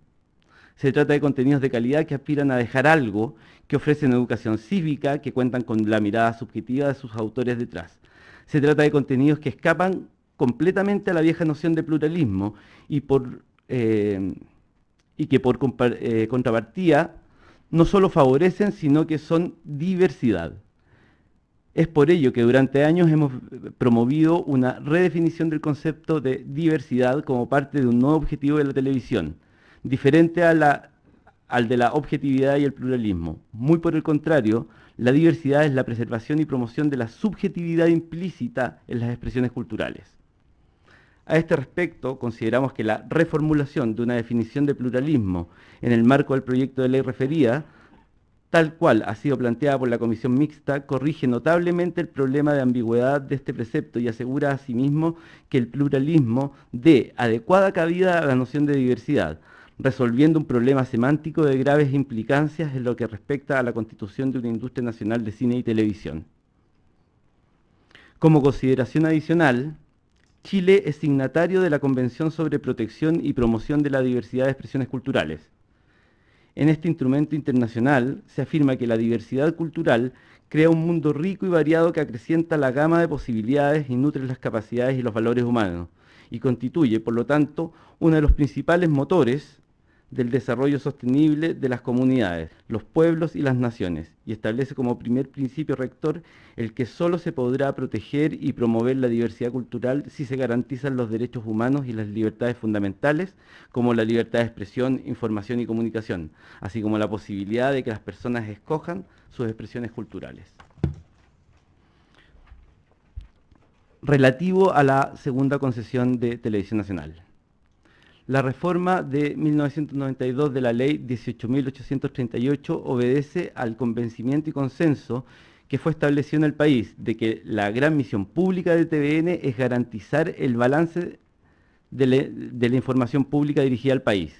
Se trata de contenidos de calidad que aspiran a dejar algo, que ofrecen educación cívica, que cuentan con la mirada subjetiva de sus autores detrás. Se trata de contenidos que escapan completamente a la vieja noción de pluralismo y que por contrapartida no solo favorecen, sino que son diversidad. Es por ello que durante años hemos promovido una redefinición del concepto de diversidad como parte de un nuevo objetivo de la televisión, diferente al de la objetividad y el pluralismo. Muy por el contrario, la diversidad es la preservación y promoción de la subjetividad implícita en las expresiones culturales. A este respecto, consideramos que la reformulación de una definición de pluralismo en el marco del proyecto de ley referida, tal cual ha sido planteada por la Comisión Mixta, corrige notablemente el problema de ambigüedad de este precepto y asegura asimismo que el pluralismo dé adecuada cabida a la noción de diversidad, resolviendo un problema semántico de graves implicancias en lo que respecta a la constitución de una industria nacional de cine y televisión. Como consideración adicional, Chile es signatario de la Convención sobre Protección y Promoción de la Diversidad de Expresiones Culturales. En este instrumento internacional se afirma que la diversidad cultural crea un mundo rico y variado que acrecienta la gama de posibilidades y nutre las capacidades y los valores humanos, y constituye, por lo tanto, uno de los principales motores del desarrollo sostenible de las comunidades, los pueblos y las naciones, y establece como primer principio rector el que solo se podrá proteger y promover la diversidad cultural si se garantizan los derechos humanos y las libertades fundamentales, como la libertad de expresión, información y comunicación, así como la posibilidad de que las personas escojan sus expresiones culturales. Relativo a la segunda concesión de Televisión Nacional. La reforma de 1992 de la Ley 18.838 obedece al convencimiento y consenso que fue establecido en el país de que la gran misión pública de TVN es garantizar el balance de la información pública dirigida al país.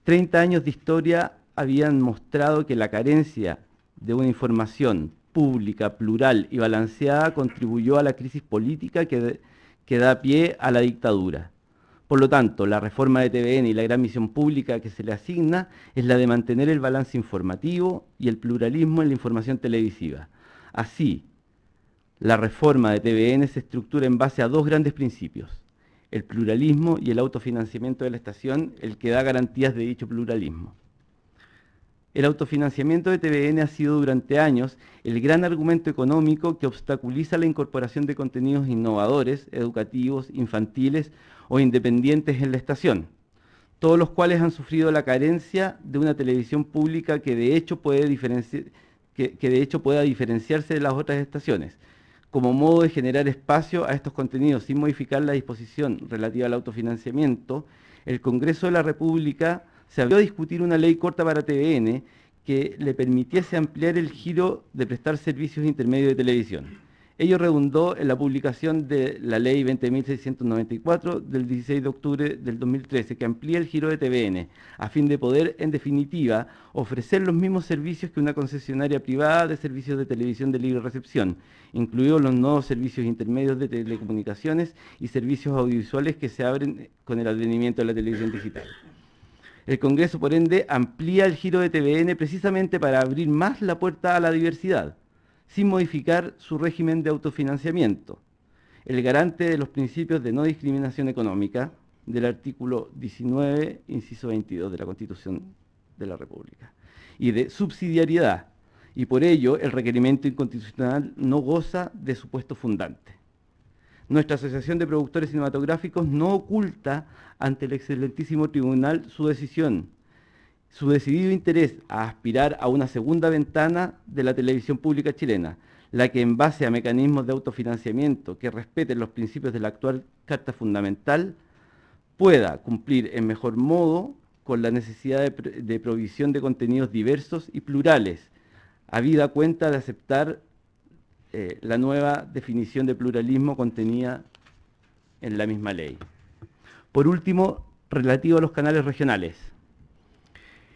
30 años de historia habían mostrado que la carencia de una información pública, plural y balanceada contribuyó a la crisis política que da pie a la dictadura. Por lo tanto, la reforma de TVN y la gran misión pública que se le asigna es la de mantener el balance informativo y el pluralismo en la información televisiva. Así, la reforma de TVN se estructura en base a dos grandes principios: el pluralismo y el autofinanciamiento de la estación, el que da garantías de dicho pluralismo. El autofinanciamiento de TVN ha sido durante años el gran argumento económico que obstaculiza la incorporación de contenidos innovadores, educativos, infantiles o independientes en la estación, todos los cuales han sufrido la carencia de una televisión pública que de hecho pueda diferenciarse de las otras estaciones, como modo de generar espacio a estos contenidos sin modificar la disposición relativa al autofinanciamiento. El Congreso de la República se abrió a discutir una ley corta para TVN que le permitiese ampliar el giro de prestar servicios intermedios de televisión. Ello redundó en la publicación de la Ley 20.694 del 16 de octubre del 2013, que amplía el giro de TVN, a fin de poder, en definitiva, ofrecer los mismos servicios que una concesionaria privada de servicios de televisión de libre recepción, incluidos los nuevos servicios intermedios de telecomunicaciones y servicios audiovisuales que se abren con el advenimiento de la televisión digital. El Congreso, por ende, amplía el giro de TVN precisamente para abrir más la puerta a la diversidad, sin modificar su régimen de autofinanciamiento, el garante de los principios de no discriminación económica del artículo 19, inciso 22 de la Constitución de la República, y de subsidiariedad, y por ello el requerimiento inconstitucional no goza de supuesto fundante. Nuestra Asociación de Productores Cinematográficos no oculta ante el excelentísimo tribunal su decisión, su decidido interés a aspirar a una segunda ventana de la televisión pública chilena, la que en base a mecanismos de autofinanciamiento que respeten los principios de la actual Carta Fundamental, pueda cumplir en mejor modo con la necesidad de provisión de contenidos diversos y plurales, habida cuenta de aceptar la nueva definición de pluralismo contenida en la misma ley. Por último, relativo a los canales regionales.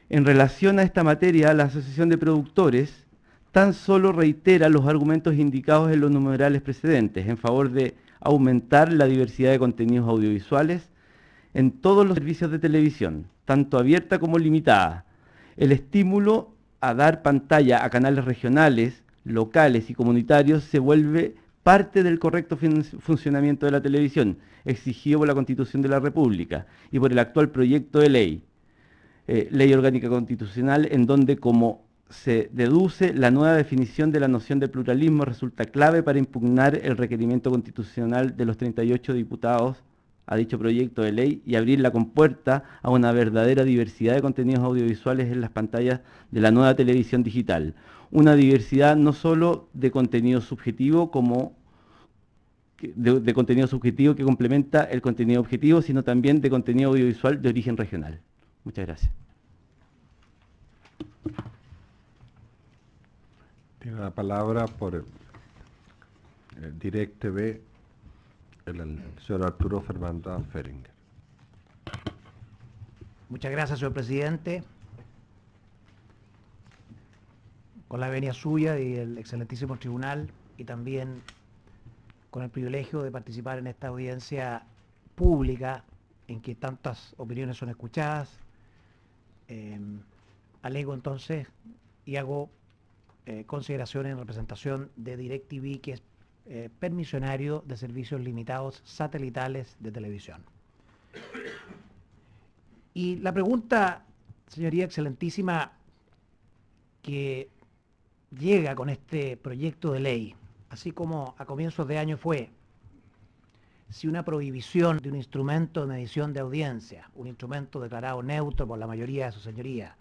En relación a esta materia, la Asociación de Productores tan solo reitera los argumentos indicados en los numerales precedentes en favor de aumentar la diversidad de contenidos audiovisuales en todos los servicios de televisión, tanto abierta como limitada. El estímulo a dar pantalla a canales regionales, locales y comunitarios se vuelve parte del correcto funcionamiento de la televisión, exigido por la Constitución de la República y por el actual proyecto de ley. Ley Orgánica Constitucional, en donde, como se deduce, la nueva definición de la noción de pluralismo resulta clave para impugnar el requerimiento constitucional de los 38 diputados a dicho proyecto de ley y abrir la compuerta a una verdadera diversidad de contenidos audiovisuales en las pantallas de la nueva televisión digital. Una diversidad no solo de contenido subjetivo de contenido subjetivo que complementa el contenido objetivo, sino también de contenido audiovisual de origen regional. Muchas gracias. Tiene la palabra por Direct TV el señor Arturo Fernando Feringer. Muchas gracias, señor presidente. Con la venia suya y el excelentísimo tribunal, y también con el privilegio de participar en esta audiencia pública en que tantas opiniones son escuchadas, alego entonces y hago consideraciones en representación de DirecTV, que es permisionario de servicios limitados satelitales de televisión. Y la pregunta, señoría excelentísima, que llega con este proyecto de ley, así como a comienzos de año fue si una prohibición de un instrumento de medición de audiencia, un instrumento declarado neutro por la mayoría de su señoría,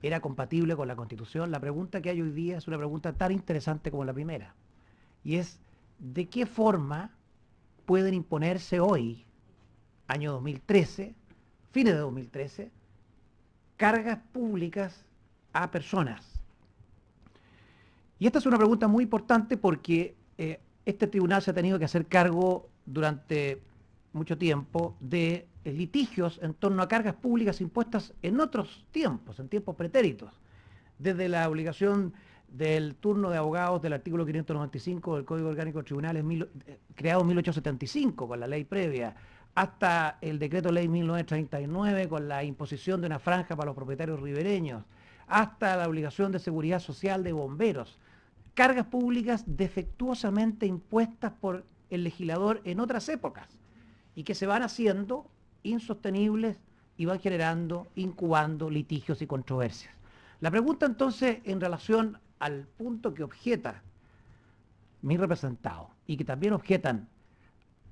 era compatible con la Constitución. La pregunta que hay hoy día es una pregunta tan interesante como la primera, y es: ¿de qué forma pueden imponerse hoy, año 2013, fines de 2013, cargas públicas a personas? Y esta es una pregunta muy importante porque este tribunal se ha tenido que hacer cargo durante mucho tiempo de litigios en torno a cargas públicas impuestas en otros tiempos, en tiempos pretéritos, desde la obligación del turno de abogados del artículo 595 del Código Orgánico de Tribunales creado en 1875 con la ley previa, hasta el decreto ley 1939 con la imposición de una franja para los propietarios ribereños, hasta la obligación de seguridad social de bomberos. Cargas públicas defectuosamente impuestas por el legislador en otras épocas y que se van haciendo insostenibles y van generando, incubando litigios y controversias. La pregunta entonces, en relación al punto que objeta mi representado y que también objetan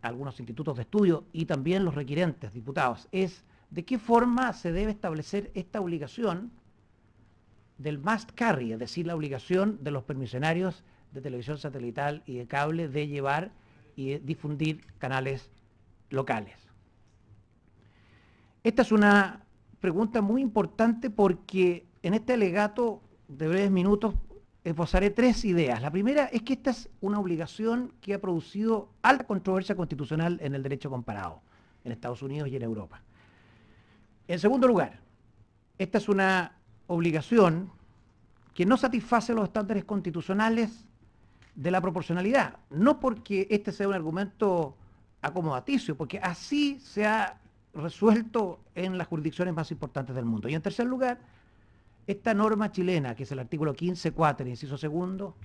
algunos institutos de estudio y también los requirentes diputados, es de qué forma se debe establecer esta obligación del must carry, es decir, la obligación de los permisionarios de televisión satelital y de cable de llevar y difundir canales locales. Esta es una pregunta muy importante porque en este alegato de breves minutos esbozaré tres ideas. La primera es que esta es una obligación que ha producido alta controversia constitucional en el derecho comparado, en Estados Unidos y en Europa. En segundo lugar, esta es una obligación que no satisface los estándares constitucionales de la proporcionalidad, no porque este sea un argumento acomodaticio, porque así se ha resuelto en las jurisdicciones más importantes del mundo. Y en tercer lugar, esta norma chilena, que es el artículo 15.4, inciso segundo,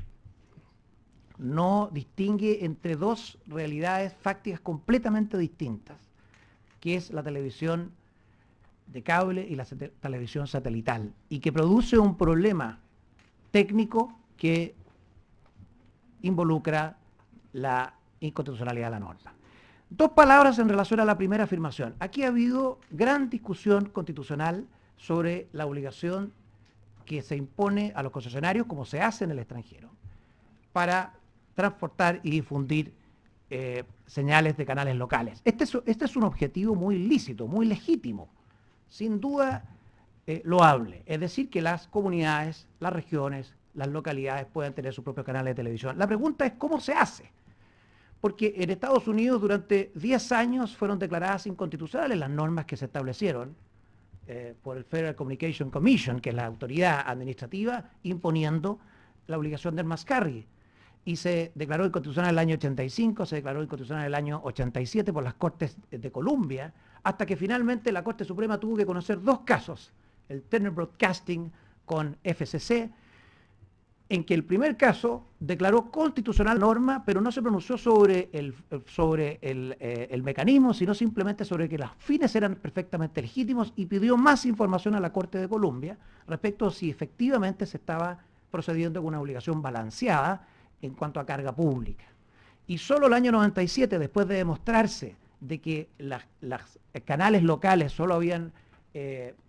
no distingue entre dos realidades fácticas completamente distintas, que es la televisión de cable y la televisión satelital, y que produce un problema técnico que involucra la inconstitucionalidad de la norma. Dos palabras en relación a la primera afirmación. Aquí ha habido gran discusión constitucional sobre la obligación que se impone a los concesionarios, como se hace en el extranjero, para transportar y difundir señales de canales locales. Este es un objetivo muy lícito, muy legítimo, sin duda loable. Es decir, que las comunidades, las regiones, las localidades puedan tener sus propios canales de televisión. La pregunta es cómo se hace. Porque en Estados Unidos durante 10 años fueron declaradas inconstitucionales las normas que se establecieron por el Federal Communication Commission, que es la autoridad administrativa, imponiendo la obligación del must carry. Y se declaró inconstitucional en el año 85, se declaró inconstitucional en el año 87 por las Cortes de Columbia, hasta que finalmente la Corte Suprema tuvo que conocer dos casos, el Turner Broadcasting con FCC, en que el primer caso declaró constitucional norma, pero no se pronunció sobre el mecanismo, sino simplemente sobre que los fines eran perfectamente legítimos y pidió más información a la Corte de Columbia respecto a si efectivamente se estaba procediendo con una obligación balanceada en cuanto a carga pública. Y solo el año 97, después de demostrarse de que los canales locales solo habían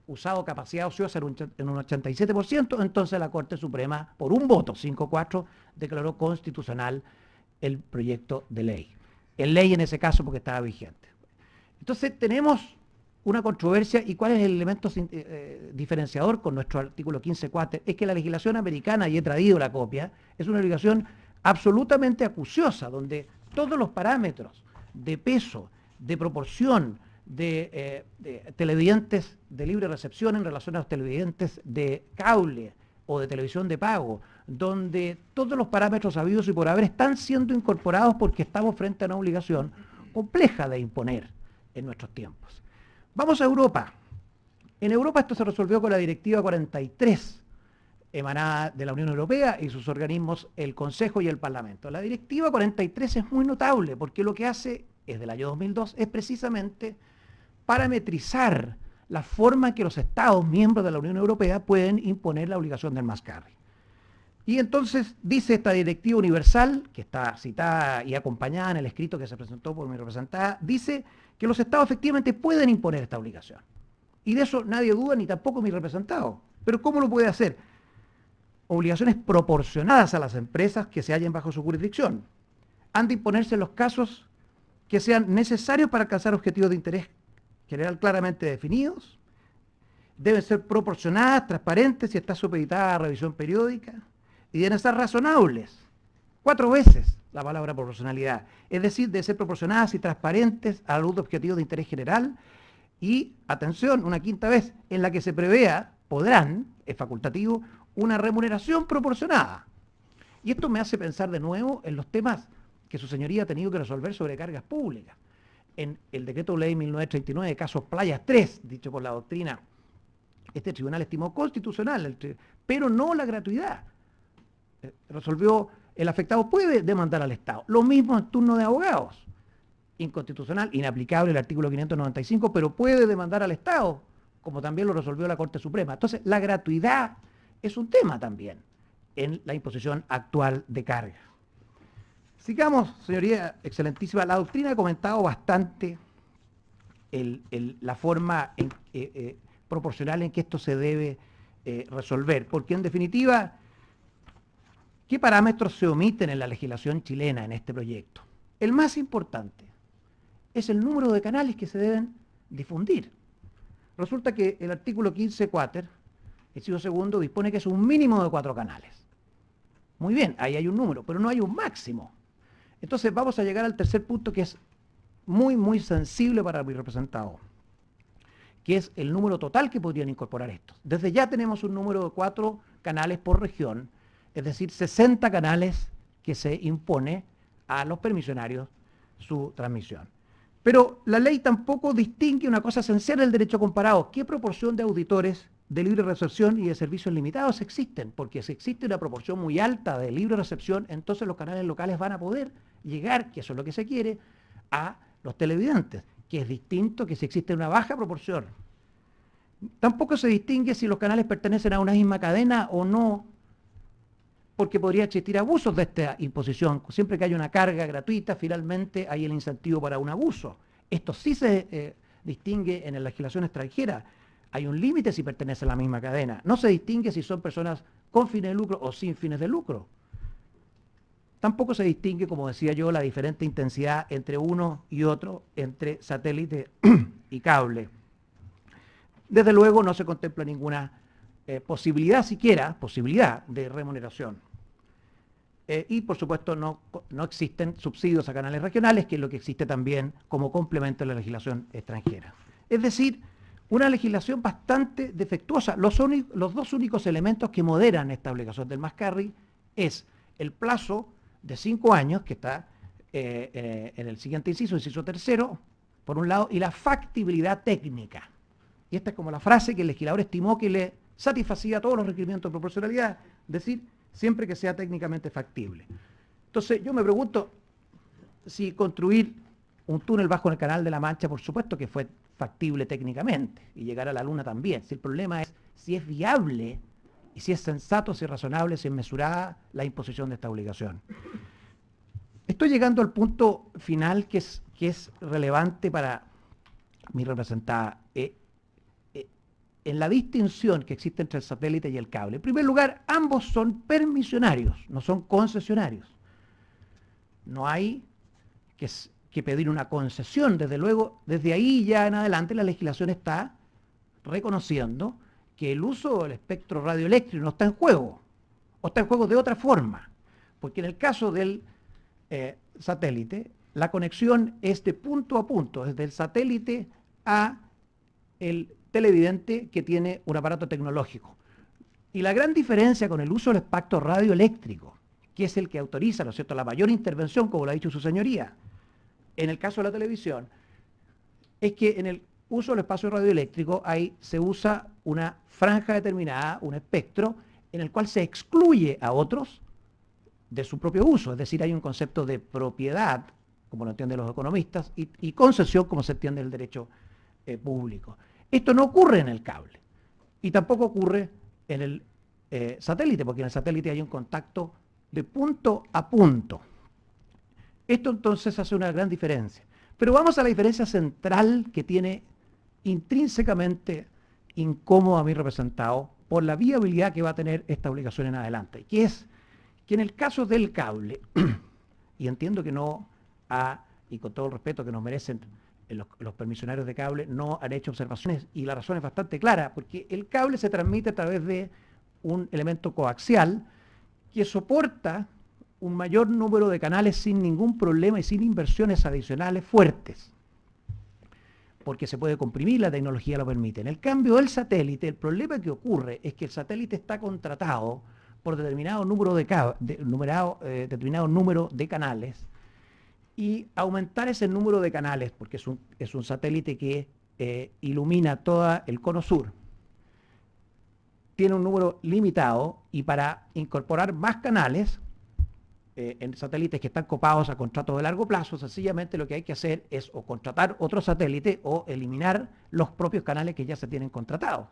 usado capacidad ociosa en un 87%, entonces la Corte Suprema, por un voto, 5-4, declaró constitucional el proyecto de ley. En ley en ese caso porque estaba vigente. Entonces tenemos una controversia, y cuál es el elemento diferenciador con nuestro artículo 15.4, es que la legislación americana, y he traído la copia, es una obligación absolutamente acuciosa, donde todos los parámetros de peso, de proporción, de televidentes de libre recepción en relación a los televidentes de cable o de televisión de pago, donde todos los parámetros habidos y por haber están siendo incorporados porque estamos frente a una obligación compleja de imponer en nuestros tiempos. Vamos a Europa. En Europa esto se resolvió con la Directiva 43, emanada de la Unión Europea y sus organismos, el Consejo y el Parlamento. La Directiva 43 es muy notable porque lo que hace, es del año 2002, es precisamente parametrizar la forma en que los Estados miembros de la Unión Europea pueden imponer la obligación del must carry. Y entonces dice esta directiva universal, que está citada y acompañada en el escrito que se presentó por mi representada, dice que los Estados efectivamente pueden imponer esta obligación. Y de eso nadie duda, ni tampoco mi representado. Pero ¿cómo lo puede hacer? Obligaciones proporcionadas a las empresas que se hallen bajo su jurisdicción. Han de imponerse en los casos que sean necesarios para alcanzar objetivos de interés general claramente definidos, deben ser proporcionadas, transparentes y está supeditada a revisión periódica, y deben ser razonables. 4 veces la palabra proporcionalidad, es decir, deben ser proporcionadas y transparentes a la luz de objetivos de interés general, y, atención, una 5ª vez, en la que se prevea, podrán, es facultativo, una remuneración proporcionada. Y esto me hace pensar de nuevo en los temas que su señoría ha tenido que resolver sobre cargas públicas. En el decreto ley 1939, caso Playas 3, dicho por la doctrina, este tribunal estimó constitucional, pero no la gratuidad. Resolvió, el afectado puede demandar al Estado. Lo mismo en turno de abogados. Inconstitucional, inaplicable el artículo 595, pero puede demandar al Estado, como también lo resolvió la Corte Suprema. Entonces, la gratuidad es un tema también en la imposición actual de cargas. Sigamos, señoría excelentísima, la doctrina ha comentado bastante la forma proporcional en que esto se debe resolver, porque en definitiva, ¿qué parámetros se omiten en la legislación chilena en este proyecto? El más importante es el número de canales que se deben difundir. Resulta que el artículo 15.4, inciso segundo, dispone que es un mínimo de 4 canales. Muy bien, ahí hay un número, pero no hay un máximo. Entonces vamos a llegar al tercer punto que es muy, muy sensible para mi representado, que es el número total que podrían incorporar estos. Desde ya tenemos un número de 4 canales por región, es decir, 60 canales que se impone a los permisionarios su transmisión. Pero la ley tampoco distingue una cosa esencial del derecho comparado. ¿Qué proporción de auditores de libre recepción y de servicios limitados existen? Porque si existe una proporción muy alta de libre recepción, entonces los canales locales van a poder llegar, que eso es lo que se quiere, a los televidentes, que es distinto que si existe una baja proporción. Tampoco se distingue si los canales pertenecen a una misma cadena o no, porque podría existir abusos de esta imposición. Siempre que haya una carga gratuita, finalmente hay el incentivo para un abuso. Esto sí se distingue en la legislación extranjera. Hay un límite si pertenece a la misma cadena. No se distingue si son personas con fines de lucro o sin fines de lucro. Tampoco se distingue, como decía yo, la diferente intensidad entre uno y otro, entre satélite y cable. Desde luego no se contempla ninguna posibilidad siquiera, posibilidad de remuneración. Y por supuesto no existen subsidios a canales regionales, que es lo que existe también como complemento de la legislación extranjera. Es decir, una legislación bastante defectuosa. Los dos únicos elementos que moderan esta obligación del must-carry es el plazo de 5 años, que está en el siguiente inciso tercero, por un lado, y la factibilidad técnica. Y esta es como la frase que el legislador estimó que le satisfacía todos los requerimientos de proporcionalidad, es decir, siempre que sea técnicamente factible. Entonces yo me pregunto si construir un túnel bajo el Canal de la Mancha, por supuesto que fue factible técnicamente, y llegar a la Luna también. Si el problema es si es viable, y si es sensato, si es razonable, si es mesurada la imposición de esta obligación. Estoy llegando al punto final que es relevante para mi representada. En la distinción que existe entre el satélite y el cable. En primer lugar, ambos son permisionarios, no son concesionarios. No hay que pedir una concesión, desde luego, desde ahí ya en adelante la legislación está reconociendo que el uso del espectro radioeléctrico no está en juego, o está en juego de otra forma, porque en el caso del satélite, la conexión es de punto a punto, desde el satélite a el televidente que tiene un aparato tecnológico. Y la gran diferencia con el uso del espectro radioeléctrico, que es el que autoriza, ¿no es cierto?, la mayor intervención, como lo ha dicho su señoría, en el caso de la televisión, es que en el uso del espacio radioeléctrico se usa una franja determinada, un espectro, en el cual se excluye a otros de su propio uso, es decir, hay un concepto de propiedad, como lo entienden los economistas, y concesión, como se entiende en el derecho público. Esto no ocurre en el cable y tampoco ocurre en el satélite, porque en el satélite hay un contacto de punto a punto. Esto entonces hace una gran diferencia. Pero vamos a la diferencia central que tiene intrínsecamente incómodo a mi representado por la viabilidad que va a tener esta obligación en adelante, que es que en el caso del cable, y entiendo que no ha, y con todo el respeto que nos merecen los permisionarios de cable, no han hecho observaciones, y la razón es bastante clara, porque el cable se transmite a través de un elemento coaxial que soporta un mayor número de canales sin ningún problema y sin inversiones adicionales fuertes, porque se puede comprimir, la tecnología lo permite. En el cambio del satélite, el problema que ocurre es que el satélite está contratado por determinado número determinado número de canales, y aumentar ese número de canales, porque es un satélite que ilumina todo el cono sur, tiene un número limitado, y para incorporar más canales en satélites que están copados a contratos de largo plazo, sencillamente lo que hay que hacer es o contratar otro satélite o eliminar los propios canales que ya se tienen contratados.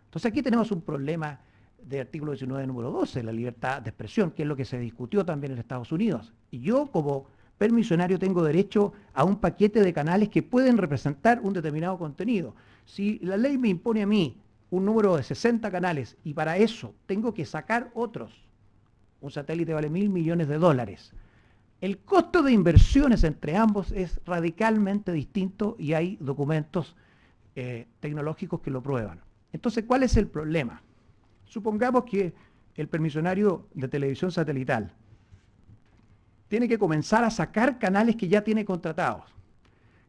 Entonces aquí tenemos un problema del artículo 19, número 12, la libertad de expresión, que es lo que se discutió también en Estados Unidos. Y yo, como permisionario, tengo derecho a un paquete de canales que pueden representar un determinado contenido. Si la ley me impone a mí un número de 60 canales y para eso tengo que sacar otros, un satélite vale $1.000 millones, el costo de inversiones entre ambos es radicalmente distinto y hay documentos tecnológicos que lo prueban. Entonces, ¿cuál es el problema? Supongamos que el permisionario de televisión satelital tiene que comenzar a sacar canales que ya tiene contratados,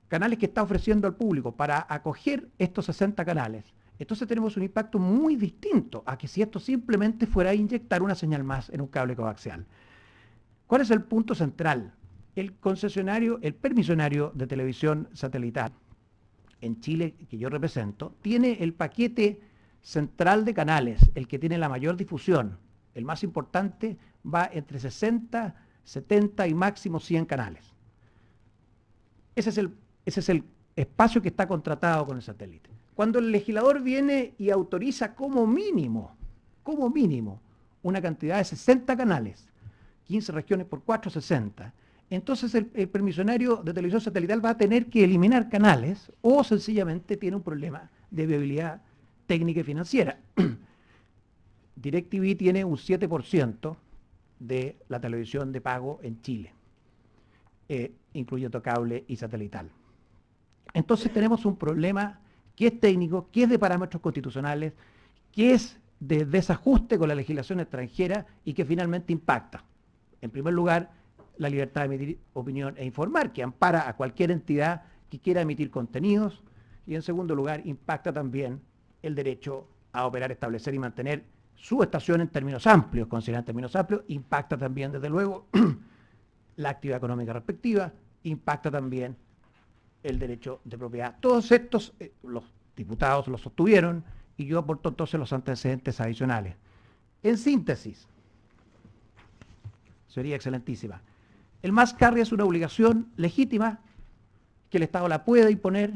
canales que está ofreciendo al público para acoger estos 60 canales. Entonces tenemos un impacto muy distinto a que si esto simplemente fuera a inyectar una señal más en un cable coaxial. ¿Cuál es el punto central? El concesionario, el permisionario de televisión satelital en Chile, que yo represento, tiene el paquete central de canales, el que tiene la mayor difusión. El más importante va entre 60, 70 y máximo 100 canales. Ese es el espacio que está contratado con el satélite. Cuando el legislador viene y autoriza como mínimo, una cantidad de 60 canales, 15 regiones por 4, 60, entonces el permisionario de televisión satelital va a tener que eliminar canales o sencillamente tiene un problema de viabilidad técnica y financiera. DirecTV tiene un 7% de la televisión de pago en Chile, incluyendo cable y satelital. Entonces tenemos un problema que es técnico, que es de parámetros constitucionales, que es de desajuste con la legislación extranjera y que finalmente impacta. En primer lugar, la libertad de emitir opinión e informar, que ampara a cualquier entidad que quiera emitir contenidos, y en segundo lugar, impacta también el derecho a operar, establecer y mantener su estación en términos amplios, considerando términos amplios, impacta también, desde luego, la actividad económica respectiva, impacta también el derecho de propiedad. Todos estos, los diputados los sostuvieron y yo aporto entonces los antecedentes adicionales. En síntesis, sería excelentísima, el mass carry es una obligación legítima que el Estado la puede imponer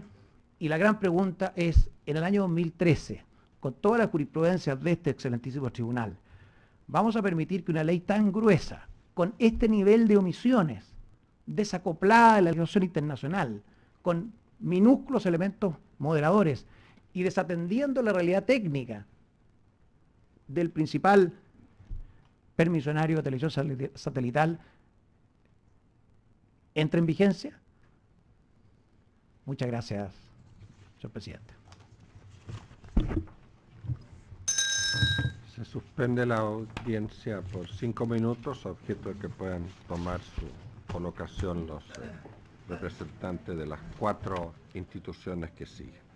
y la gran pregunta es, en el año 2013, con todas las jurisprudencias de este excelentísimo tribunal, ¿vamos a permitir que una ley tan gruesa, con este nivel de omisiones, desacoplada de la legislación internacional, con minúsculos elementos moderadores y desatendiendo la realidad técnica del principal permisionario de televisión satelital, entre en vigencia? Muchas gracias, señor presidente. Se suspende la audiencia por 5 minutos, objeto de que puedan tomar su colocación los representantes de las 4 instituciones que siguen.